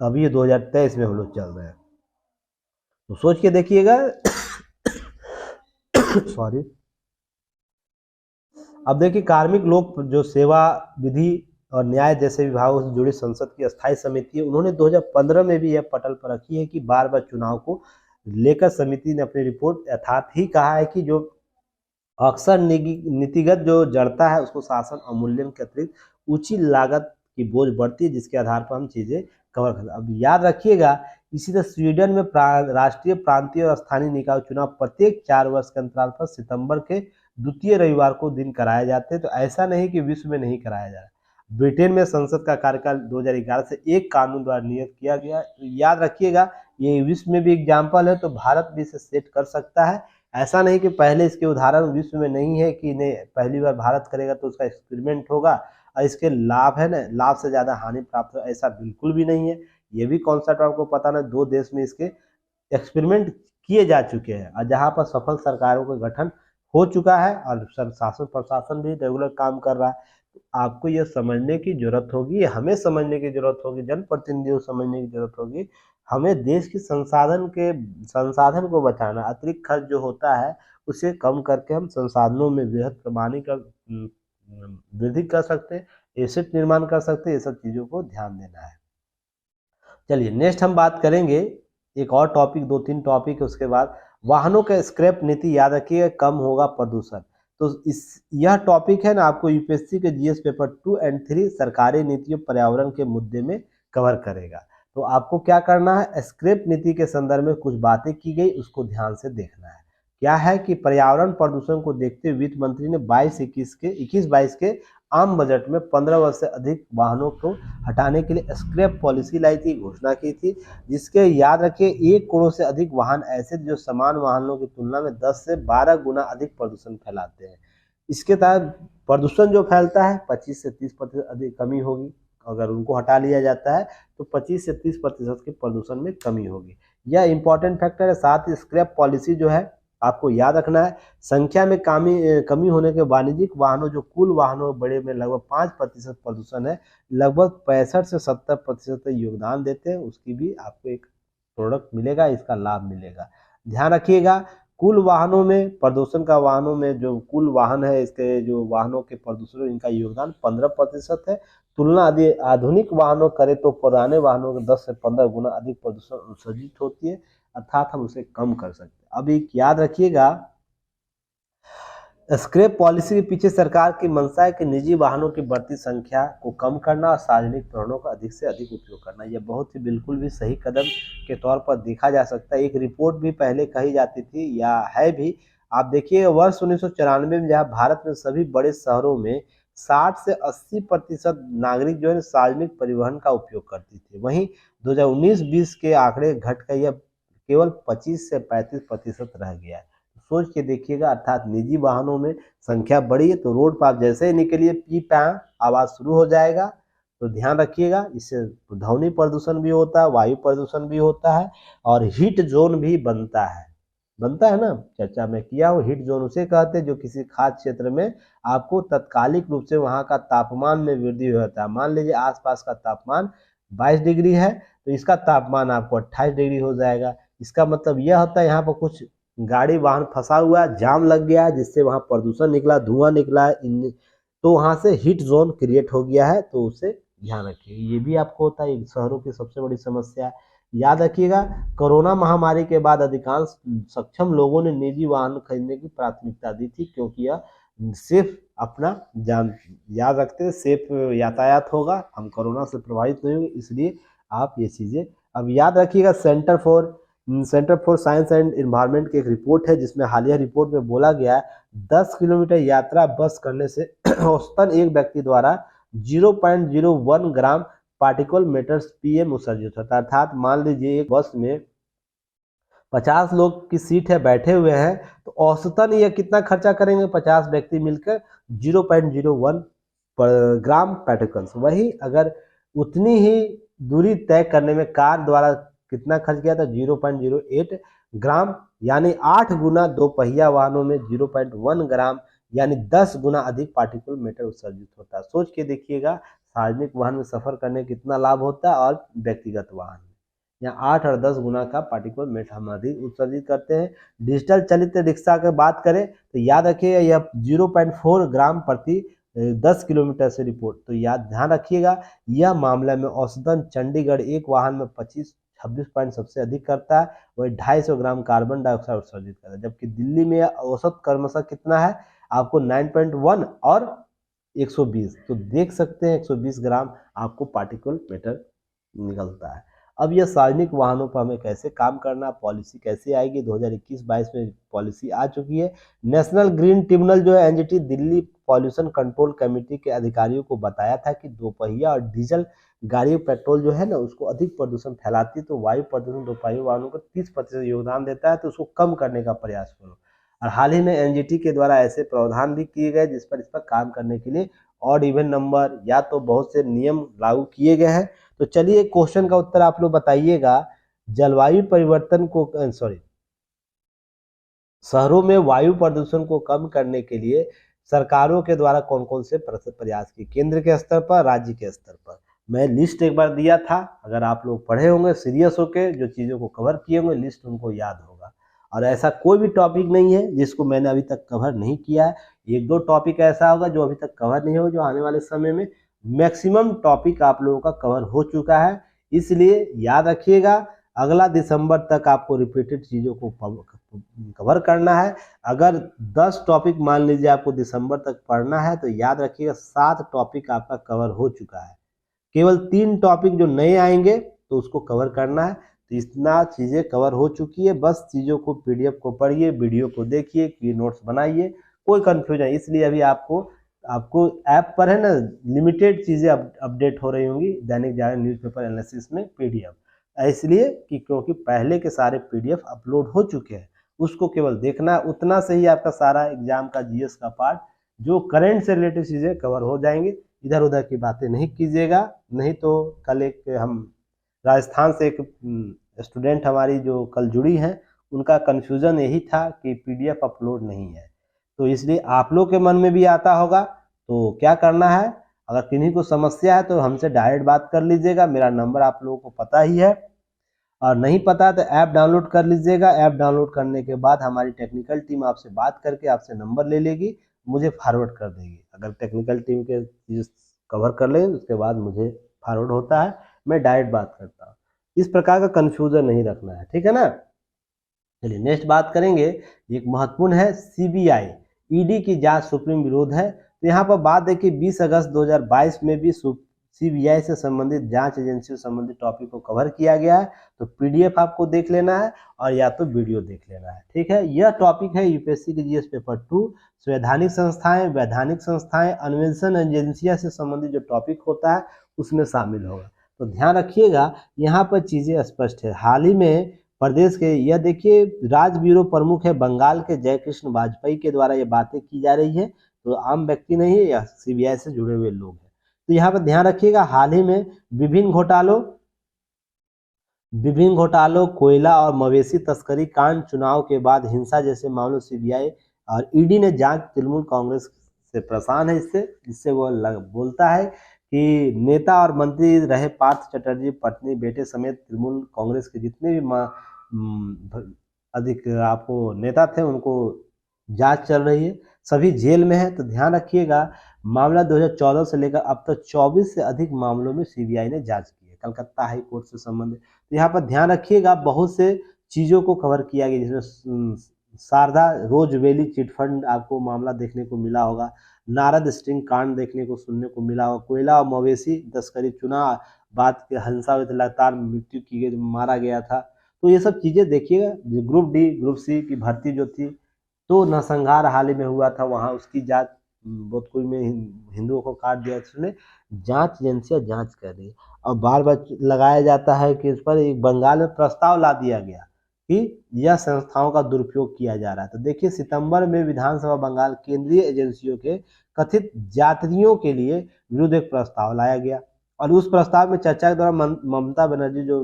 अभी ये 2023 में हम लोग चल रहे हैं, तो सोच के देखिएगा। सॉरी। अब देखिए, कार्मिक लोक जो सेवा विधि और न्याय जैसे विभागों से जुड़ी संसद की अस्थायी समिति है, उन्होंने 2015 में भी यह पटल पर रखी है कि बार बार चुनाव को लेकर समिति ने अपनी रिपोर्ट यथार्थ ही कहा है कि जो अक्सर नीतिगत जो जड़ता है उसको शासन अवमूल्यन के अतिरिक्त ऊंची लागत की बोझ बढ़ती है, जिसके आधार पर हम चीजें कवर करते हैं। अब याद रखिएगा, इसी तरह स्वीडन में राष्ट्रीय, प्रांतीय और स्थानीय निकाय चुनाव प्रत्येक 4 वर्ष के अंतराल पर सितंबर के द्वितीय रविवार को दिन कराए जाते हैं। तो ऐसा नहीं कि विश्व में नहीं कराया जा रहा। ब्रिटेन में संसद का कार्यकाल 2011 से एक कानून द्वारा नियत किया गया। याद रखिएगा, ये विश्व में भी एग्जाम्पल है, तो भारत भी इसे सेट कर सकता है। ऐसा नहीं कि पहले इसके उदाहरण विश्व में नहीं है कि नहीं, पहली बार भारत करेगा तो उसका एक्सपेरिमेंट होगा और इसके लाभ है ना, लाभ से ज्यादा हानि प्राप्त हो, ऐसा बिल्कुल भी नहीं है। ये भी कॉन्सेप्ट आपको पता ना, 2 देश में इसके एक्सपेरिमेंट किए जा चुके हैं और जहां पर सफल सरकारों का गठन हो चुका है और शासन प्रशासन भी रेगुलर काम कर रहा है। तो आपको यह समझने की जरूरत होगी, हमें समझने की जरूरत होगी, जनप्रतिनिधियों को समझने की जरूरत होगी, हमें देश की संसाधन को बचाना, अतिरिक्त खर्च जो होता है उसे कम करके हम संसाधनों में वृहद पैमाने का वृद्धि कर सकते हैं, एसेट निर्माण कर सकते हैं। ये सब चीजों को ध्यान देना है। चलिए नेक्स्ट हम बात करेंगे एक और टॉपिक, 2-3 टॉपिक है उसके बाद, वाहनों का स्क्रैप नीति। याद रखिए, कम होगा प्रदूषण। तो यह टॉपिक है ना, आपको यूपीएससी के जीएस पेपर 2 और 3 सरकारी नीतियों पर्यावरण के मुद्दे में कवर करेगा। तो आपको क्या करना है, स्क्रैप नीति के संदर्भ में कुछ बातें की गई, उसको ध्यान से देखना है। क्या है कि पर्यावरण प्रदूषण को देखते हुए वित्त मंत्री ने 21-22 के आम बजट में 15 वर्ष से अधिक वाहनों को हटाने के लिए स्क्रैप पॉलिसी लाई थी, घोषणा की थी, जिसके याद रखिए 1 करोड़ से अधिक वाहन ऐसे जो समान वाहनों की तुलना में 10 से 12 गुना अधिक प्रदूषण फैलाते हैं। इसके तहत प्रदूषण जो फैलता है 25 से 30% अधिक कमी होगी। अगर उनको हटा लिया जाता है तो 25 से 30% के प्रदूषण में कमी होगी। यह इंपॉर्टेंट फैक्टर है। साथ ही स्क्रैप पॉलिसी जो है आपको याद रखना है, संख्या में कमी होने के वाणिज्यिक वाहनों जो कुल वाहनों बड़े में लगभग 5% प्रदूषण है, लगभग 65 से 70% योगदान देते हैं। उसकी भी आपको एक प्रोडक्ट मिलेगा, इसका लाभ मिलेगा। ध्यान रखिएगा, कुल वाहनों में प्रदूषण का, वाहनों में जो कुल वाहन है इसके जो वाहनों के प्रदूषण, इनका योगदान 15% है। तुलना यदि आधुनिक वाहनों करें तो पुराने वाहनों के 10 से 15 गुना अधिक प्रदूषण उत्सर्जित होती है, अर्थात हम उसे कम कर सकते हैं। अब एक याद रखिएगा, स्क्रैप पॉलिसी के पीछे सरकार की मंशा है कि निजी वाहनों की बढ़ती संख्या को कम करना और सार्वजनिक परिवहनों का अधिक से अधिक उपयोग करना। यह बहुत ही बिल्कुल भी सही कदम के तौर पर देखा जा सकता है। एक रिपोर्ट भी पहले कही जाती थी या है भी, आप देखिए वर्ष 1994 में जहाँ भारत में सभी बड़े शहरों में 60 से 80% नागरिक जो है सार्वजनिक परिवहन का उपयोग करती थी, वहीं 2019-20 के आंकड़े घट कर यह केवल 25 से 35% रह गया है। सोच के देखिएगा, अर्थात निजी वाहनों में संख्या बढ़ी है तो रोड पर आप जैसे ही निकलिए पी पा आवाज़ शुरू हो जाएगा। तो ध्यान रखिएगा, इससे ध्वनि प्रदूषण भी होता है, वायु प्रदूषण भी होता है और हीट जोन भी बनता है ना। चर्चा में किया हूँ, हीट जोन उसे कहते हैं जो किसी खास क्षेत्र में आपको तत्कालिक रूप से वहाँ का तापमान में वृद्धि होता है। मान लीजिए आसपास का तापमान 22 डिग्री है तो इसका तापमान आपको 28 डिग्री हो जाएगा। इसका मतलब यह होता है यहाँ पर कुछ गाड़ी वाहन फंसा हुआ है, जाम लग गया है, जिससे वहाँ प्रदूषण निकला, धुआं निकला है, तो वहाँ से हीट जोन क्रिएट हो गया है। तो उसे ध्यान रखिए, ये भी आपको होता है, शहरों की सबसे बड़ी समस्या है। याद रखिएगा, कोरोना महामारी के बाद अधिकांश सक्षम लोगों ने निजी वाहन खरीदने की प्राथमिकता दी थी, क्योंकि यह सिर्फ अपना जान, याद रखते हैं सेफ यातायात होगा, हम कोरोना से प्रभावित नहीं होंगे, इसलिए आप ये चीज़ें अब याद रखिएगा। Centre for science and environment की एक रिपोर्ट है, जिसमें हालिया रिपोर्ट में बोला गया है 10 किलोमीटर यात्रा बस करने से औसतन एक व्यक्ति द्वारा 0.01 ग्राम पार्टिकल मैटर्स पीएम उत्सर्जित होता है। अर्थात मान लीजिए एक बस में 50 लोग की सीट है, बैठे हुए हैं, तो औसतन ये कितना खर्चा करेंगे 50 व्यक्ति मिलकर 0.01 ग्राम पार्टिकल्स। वही अगर उतनी ही दूरी तय करने में कार द्वारा कितना खर्च किया था 0.08 ग्राम, यानी 8 गुना दोपहिया वाहनों में 0.1 ग्राम यानी 10 गुना अधिक पार्टिकल मैटर उत्सर्जित होता है। सोच के देखिएगा, सार्वजनिक वाहन में सफर करने कितना लाभ होता है और व्यक्तिगत वाहन में यहाँ 8 और 10 गुना का पार्टिकल मैटर हम अधिक उत्सर्जित करते हैं। डिजिटल चलित रिक्शा की बात करें तो याद रखिएगा यह 0.4 ग्राम प्रति 10 किलोमीटर से रिपोर्ट। तो याद ध्यान रखिएगा, यह मामले में औसतन चंडीगढ़ एक वाहन में 26 पॉइंट सबसे अधिक करता है, वही 250 ग्राम कार्बन डाइऑक्साइड उत्सर्जित करता है, जबकि दिल्ली में औसत क्रमशः कितना है आपको 9.1 और 120। तो देख सकते हैं 120 ग्राम आपको पार्टिकल मैटर निकलता है। अब यह सार्वजनिक वाहनों पर हमें कैसे काम करना, पॉलिसी कैसे आएगी, 2021-22 में पॉलिसी आ चुकी है। नेशनल ग्रीन ट्रिब्यूनल जो है NGT, Delhi pollution control committee के अधिकारियों को बताया था कि दोपहिया और डीजल गाड़ी पेट्रोल जो है ना उसको अधिक प्रदूषण फैलाती है, तो वायु प्रदूषण दोपहिया वाहनों को 30% योगदान देता है, तो उसको कम करने का प्रयास करो। और हाल ही में एनजीटी के द्वारा ऐसे प्रावधान भी किए गए जिस पर इस पर काम करने के लिए ऑड इवन नंबर या तो बहुत से नियम लागू किए गए हैं। तो चलिए क्वेश्चन का उत्तर आप लोग बताइएगा, जलवायु परिवर्तन को शहरों में वायु प्रदूषण को कम करने के लिए सरकारों के द्वारा कौन कौन से प्रयास किए, केंद्र के स्तर पर, राज्य के स्तर पर। मैं लिस्ट एक बार दिया था, अगर आप लोग पढ़े होंगे सीरियस होके, जो चीज़ों को कवर किए होंगे लिस्ट उनको याद होगा। और ऐसा कोई भी टॉपिक नहीं है जिसको मैंने अभी तक कवर नहीं किया है। एक दो टॉपिक ऐसा होगा जो अभी तक कवर नहीं होगा, जो आने वाले समय में मैक्सिमम टॉपिक आप लोगों का कवर हो चुका है। इसलिए याद रखिएगा, अगला दिसंबर तक आपको रिपीटेड चीज़ों को कवर करना है। अगर 10 टॉपिक मान लीजिए आपको दिसंबर तक पढ़ना है तो याद रखिएगा 7 टॉपिक आपका कवर हो चुका है। केवल 3 टॉपिक जो नए आएंगे तो उसको कवर करना है। तो इतना चीज़ें कवर हो चुकी है, बस चीज़ों को पीडीएफ को पढ़िए, वीडियो को देखिए, की नोट्स बनाइए, कोई कन्फ्यूजन। इसलिए अभी आपको ऐप पर है ना लिमिटेड चीज़ें अपडेट हो रही होंगी, दैनिक जागरण न्यूज़पेपर एनालिसिस में पीडीएफ, इसलिए कि क्योंकि पहले के सारे पीडीएफ अपलोड हो चुके हैं, उसको केवल देखना है, उतना से ही आपका सारा एग्जाम का जीएस का पार्ट जो करंट से रिलेटेड चीज़ें कवर हो जाएंगे। इधर उधर की बातें नहीं कीजिएगा, नहीं तो कल एक हम राजस्थान से एक स्टूडेंट हमारी जो कल जुड़ी हैं, उनका कन्फ्यूज़न यही था कि पीडीएफ अपलोड नहीं है। तो इसलिए आप लोग के मन में भी आता होगा, तो क्या करना है, अगर किन्हीं को समस्या है तो हमसे डायरेक्ट बात कर लीजिएगा, मेरा नंबर आप लोगों को पता ही है। और नहीं पता तो ऐप डाउनलोड कर लीजिएगा, ऐप डाउनलोड करने के बाद हमारी टेक्निकल टीम आपसे बात करके आपसे नंबर ले लेगी, मुझे फॉरवर्ड कर देगी। अगर टेक्निकल टीम के चीज़ कवर कर लेंगे उसके बाद मुझे फॉरवर्ड होता है, मैं डायरेक्ट बात करता हूँ। इस प्रकार का कन्फ्यूज़न नहीं रखना है, ठीक है ना। चलिए नेक्स्ट बात करेंगे, एक महत्वपूर्ण है सीबीआई ईडी की जांच सुप्रीम विरोध है। तो यहाँ पर बात देखिए 20 अगस्त 2022 में भी सीबीआई से संबंधित जांच एजेंसी से संबंधित टॉपिक को कवर किया गया है। तो पीडीएफ आपको देख लेना है और या तो वीडियो देख लेना है, ठीक है। यह टॉपिक है यूपीएससी के जीएस पेपर 2, संवैधानिक संस्थाएं, वैधानिक संस्थाएं, अन्वेषण एजेंसियां से संबंधित जो टॉपिक होता है उसमें शामिल होगा। तो ध्यान रखिएगा, यहाँ पर चीज़ें स्पष्ट है। हाल ही में प्रदेश के, यह देखिए राज्य ब्यूरो प्रमुख है बंगाल के जयकृष्ण वाजपेयी के द्वारा ये बातें की जा रही है। तो आम व्यक्ति नहीं है, यह सीबीआई से जुड़े हुए लोग हैं। तो यहाँ पर ध्यान रखिएगा, हाल ही में विभिन्न घोटालों, कोयला और मवेशी तस्करी कांड, चुनाव के बाद हिंसा जैसे मामलों सीबीआई और ईडी ने जांच तृणमूल कांग्रेस से परेशान है। इससे वो बोलता है कि नेता और मंत्री रहे पार्थ चटर्जी पत्नी बेटे समेत तृणमूल कांग्रेस के जितने भी अधिक आपको नेता थे उनको जांच चल रही है, सभी जेल में है। तो ध्यान रखिएगा, मामला 2014 से लेकर अब तक 24 से अधिक मामलों में सीबीआई ने जांच की है, कलकत्ता हाई कोर्ट से संबंधित। तो यहाँ पर ध्यान रखिएगा, बहुत से चीज़ों को कवर किया गया, जिसमें शारदा रोज वैली चिटफंड आपको मामला देखने को मिला होगा, नारद स्टिंग कांड देखने को सुनने को मिला होगा, कोयला और मवेशी तस्करी, चुनाव बाद के हिंसा में लगातार मृत्यु की गई, मारा गया था। तो ये सब चीज़ें देखिएगा। ग्रुप डी ग्रुप सी की भर्ती जो थी, तो नरसंहार हाल ही में हुआ था, वहाँ उसकी जांच भोजपुर में हिंदुओं को काट दिया, इसलिए जांच एजेंसियां जांच कर रही है। और बार बार लगाया जाता है कि इस पर एक बंगाल में प्रस्ताव ला दिया गया कि यह संस्थाओं का दुरुपयोग किया जा रहा है। तो देखिए, सितंबर में विधानसभा बंगाल केंद्रीय एजेंसियों के कथित यात्रियों के लिए विरुद्ध एक प्रस्ताव लाया गया, और उस प्रस्ताव में चर्चा के दौरान ममता बनर्जी जो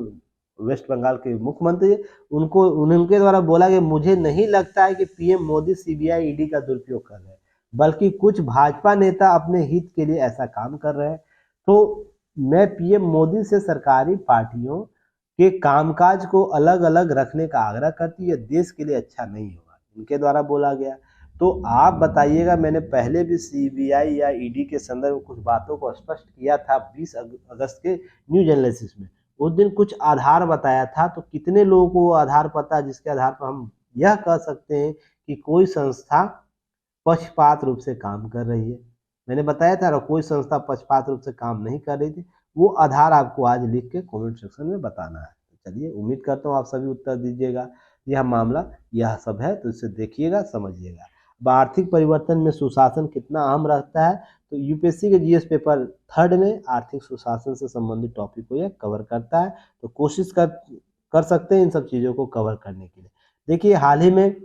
वेस्ट बंगाल के मुख्यमंत्री, उनके द्वारा बोला गया, मुझे नहीं लगता है कि पीएम मोदी सीबीआई ईडी का दुरुपयोग कर रहे हैं, बल्कि कुछ भाजपा नेता अपने हित के लिए ऐसा काम कर रहे हैं। तो मैं पीएम मोदी से सरकारी पार्टियों के कामकाज को अलग अलग रखने का आग्रह करती है, देश के लिए अच्छा नहीं होगा, इनके द्वारा बोला गया। तो आप बताइएगा, मैंने पहले भी सीबीआई या ईडी के संदर्भ में कुछ बातों को स्पष्ट किया था 20 अगस्त के न्यूज एनालिसिस में। उस दिन कुछ आधार बताया था, तो कितने लोगों को वो आधार पता है जिसके आधार पर हम यह कह सकते हैं कि कोई संस्था पक्षपात रूप से काम कर रही है। मैंने बताया था, कोई संस्था पक्षपात रूप से काम नहीं कर रही थी। वो आधार आपको आज लिख के कमेंट सेक्शन में बताना है। तो चलिए, उम्मीद करता हूँ आप सभी उत्तर दीजिएगा। यह मामला यह सब है, तो इसे देखिएगा, समझिएगा। अब आर्थिक परिवर्तन में सुशासन कितना अहम रहता है, तो यूपीएससी के जीएस पेपर 3 में आर्थिक सुशासन से संबंधित टॉपिक को यह कवर करता है। तो कोशिश कर सकते हैं इन सब चीज़ों को कवर करने के लिए। देखिए, हाल ही में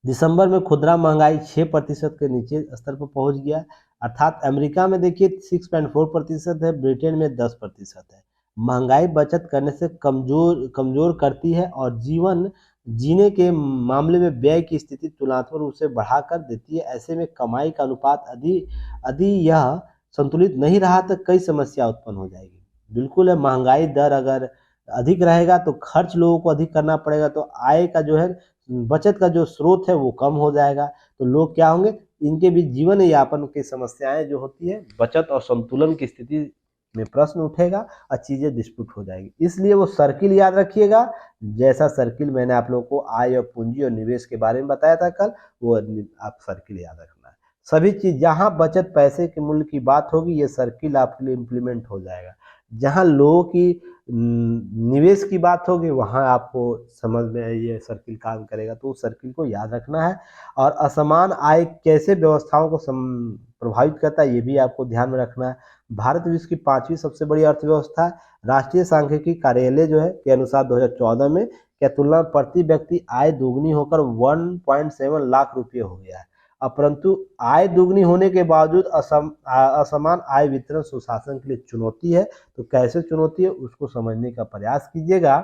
दिसंबर में खुदरा महंगाई 6% के नीचे स्तर पर पहुंच गया, अर्थात अमेरिका में देखिए 6.4% है, ब्रिटेन में 10% है। महंगाई बचत करने से कमजोर करती है और जीवन जीने के मामले में व्यय की स्थिति तुलनात्मक रूप से बढ़ा कर देती है। ऐसे में कमाई का अनुपात यदि यह संतुलित नहीं रहा तो कई समस्या उत्पन्न हो जाएगी। बिल्कुल है, महंगाई दर अगर अधिक रहेगा तो खर्च लोगों को अधिक करना पड़ेगा, तो आय का जो है, बचत का जो स्रोत है वो कम हो जाएगा। तो लोग क्या होंगे, इनके भी जीवन यापन की समस्याएं जो होती है, बचत और संतुलन की स्थिति में प्रश्न उठेगा और चीज़ें डिस्प्यूट हो जाएगी। इसलिए वो सर्किल याद रखिएगा, जैसा सर्किल मैंने आप लोगों को आय और पूंजी और निवेश के बारे में बताया था कल, वो आप सर्किल याद रखना है। सभी चीज़, जहाँ बचत पैसे के मूल्य की बात होगी, ये सर्किल आपके लिए इम्प्लीमेंट हो जाएगा। जहाँ लोगों की निवेश की बात होगी, वहाँ आपको समझ में ये सर्किल काम करेगा। तो उस सर्किल को याद रखना है। और असमान आय कैसे व्यवस्थाओं को प्रभावित करता है, ये भी आपको ध्यान में रखना है। भारत विश्व की 5वीं सबसे बड़ी अर्थव्यवस्था है। राष्ट्रीय सांख्यिकी कार्यालय जो है के अनुसार 2014 में क्या तुलना प्रति व्यक्ति आय दोगुनी होकर 1.7 लाख रुपये हो गया है। परंतु आय दुगनी होने के बावजूद असमान आय वितरण सुशासन के लिए चुनौती है। तो कैसे चुनौती है उसको समझने का प्रयास कीजिएगा।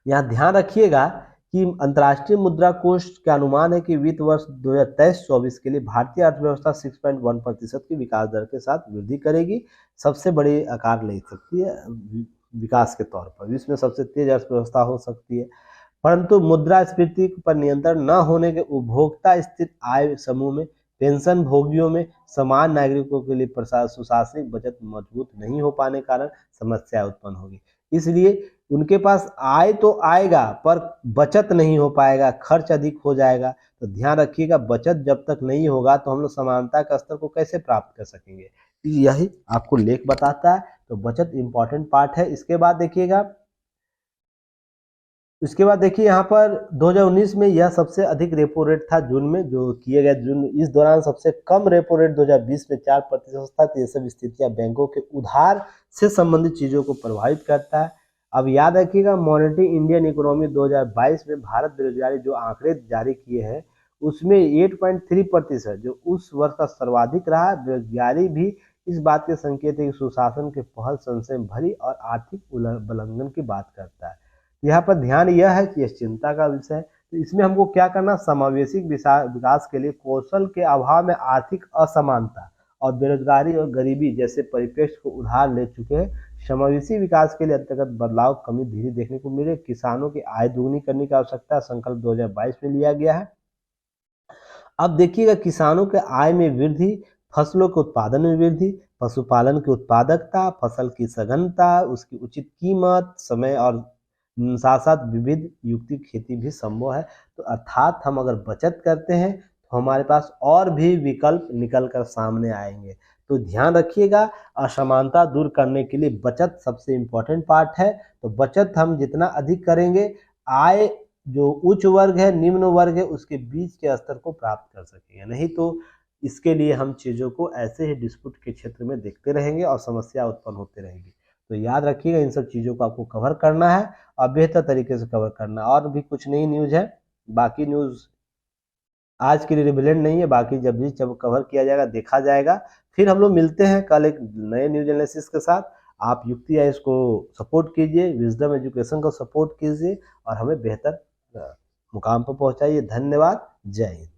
यहाँ ध्यान रखिएगा कि अंतर्राष्ट्रीय मुद्रा कोष का अनुमान है कि वित्त वर्ष 2023-24 के लिए भारतीय अर्थव्यवस्था 6.1% की विकास दर के साथ वृद्धि करेगी, सबसे बड़ी आकार ले सकती है विकास के तौर पर, विश्व में सबसे तेज अर्थव्यवस्था हो सकती है। परंतु मुद्रास्फीति पर नियंत्रण न होने के उपभोक्ता स्थित आय समूह में, पेंशन भोगियों में, समान नागरिकों के लिए सुशासनिक बचत मजबूत नहीं हो पाने के कारण समस्या उत्पन्न होगी। इसलिए उनके पास आय तो आएगा पर बचत नहीं हो पाएगा, खर्च अधिक हो जाएगा। तो ध्यान रखिएगा, बचत जब तक नहीं होगा तो हम लोग समानता के स्तर को कैसे प्राप्त कर सकेंगे, यही आपको लेख बताता है। तो बचत इंपॉर्टेंट पार्ट है। इसके बाद देखिए यहाँ पर 2019 में यह सबसे अधिक रेपो रेट था, जून में जो किए गए जून, इस दौरान सबसे कम रेपो रेट 2020 में 4% था। तो ये सब स्थितियाँ बैंकों के उधार से संबंधित चीज़ों को प्रभावित करता है। अब याद रखिएगा, मॉनिटरी इंडियन इकोनॉमी 2022 में भारत बेरोजगारी जो आंकड़े जारी किए हैं उसमें 8.3% जो उस वर्ष का सर्वाधिक रहा। बेरोजगारी भी इस बात के संकेत है कि सुशासन के पहल संशय भरी और आर्थिक उल्लंघन की बात करता है। यहाँ पर ध्यान यह है कि यह चिंता का विषय है। तो इसमें हमको क्या करना, समावेशी विकास के लिए कौशल के अभाव में आर्थिक असमानता और बेरोजगारी और गरीबी जैसे परिप्रेक्ष्य को उधार ले चुके हैं। समावेशी विकास के लिए अंतर्गत बदलाव कमी धीरे देखने को मिले। किसानों की आय दोगुनी करने की आवश्यकता संकल्प 2022 में लिया गया है। अब देखिएगा, किसानों के आय में वृद्धि, फसलों के उत्पादन में वृद्धि, पशुपालन की उत्पादकता, फसल की सघनता, उसकी उचित कीमत, समय और साथ साथ विविध युक्ति खेती भी संभव है। तो अर्थात हम अगर बचत करते हैं तो हमारे पास और भी विकल्प निकल कर सामने आएंगे। तो ध्यान रखिएगा, असमानता दूर करने के लिए बचत सबसे इम्पोर्टेंट पार्ट है। तो बचत हम जितना अधिक करेंगे, आय जो उच्च वर्ग है निम्न वर्ग है उसके बीच के स्तर को प्राप्त कर सकेंगे। नहीं तो इसके लिए हम चीज़ों को ऐसे ही डिस्प्यूट के क्षेत्र में देखते रहेंगे और समस्या उत्पन्न होते रहेगी। तो याद रखिएगा, इन सब चीज़ों को आपको कवर करना है और बेहतर तरीके से कवर करना है। और भी कुछ नई न्यूज़ है, बाकी न्यूज़ आज के लिए रिलेवेंट नहीं है, बाकी जब कवर किया जाएगा देखा जाएगा। फिर हम लोग मिलते हैं कल एक नए न्यूज एनालिसिस के साथ। आप युक्ति आई इसको सपोर्ट कीजिए, विजडम एजुकेशन को सपोर्ट कीजिए और हमें बेहतर मुकाम पर पहुंचाइए। धन्यवाद, जय हिंद।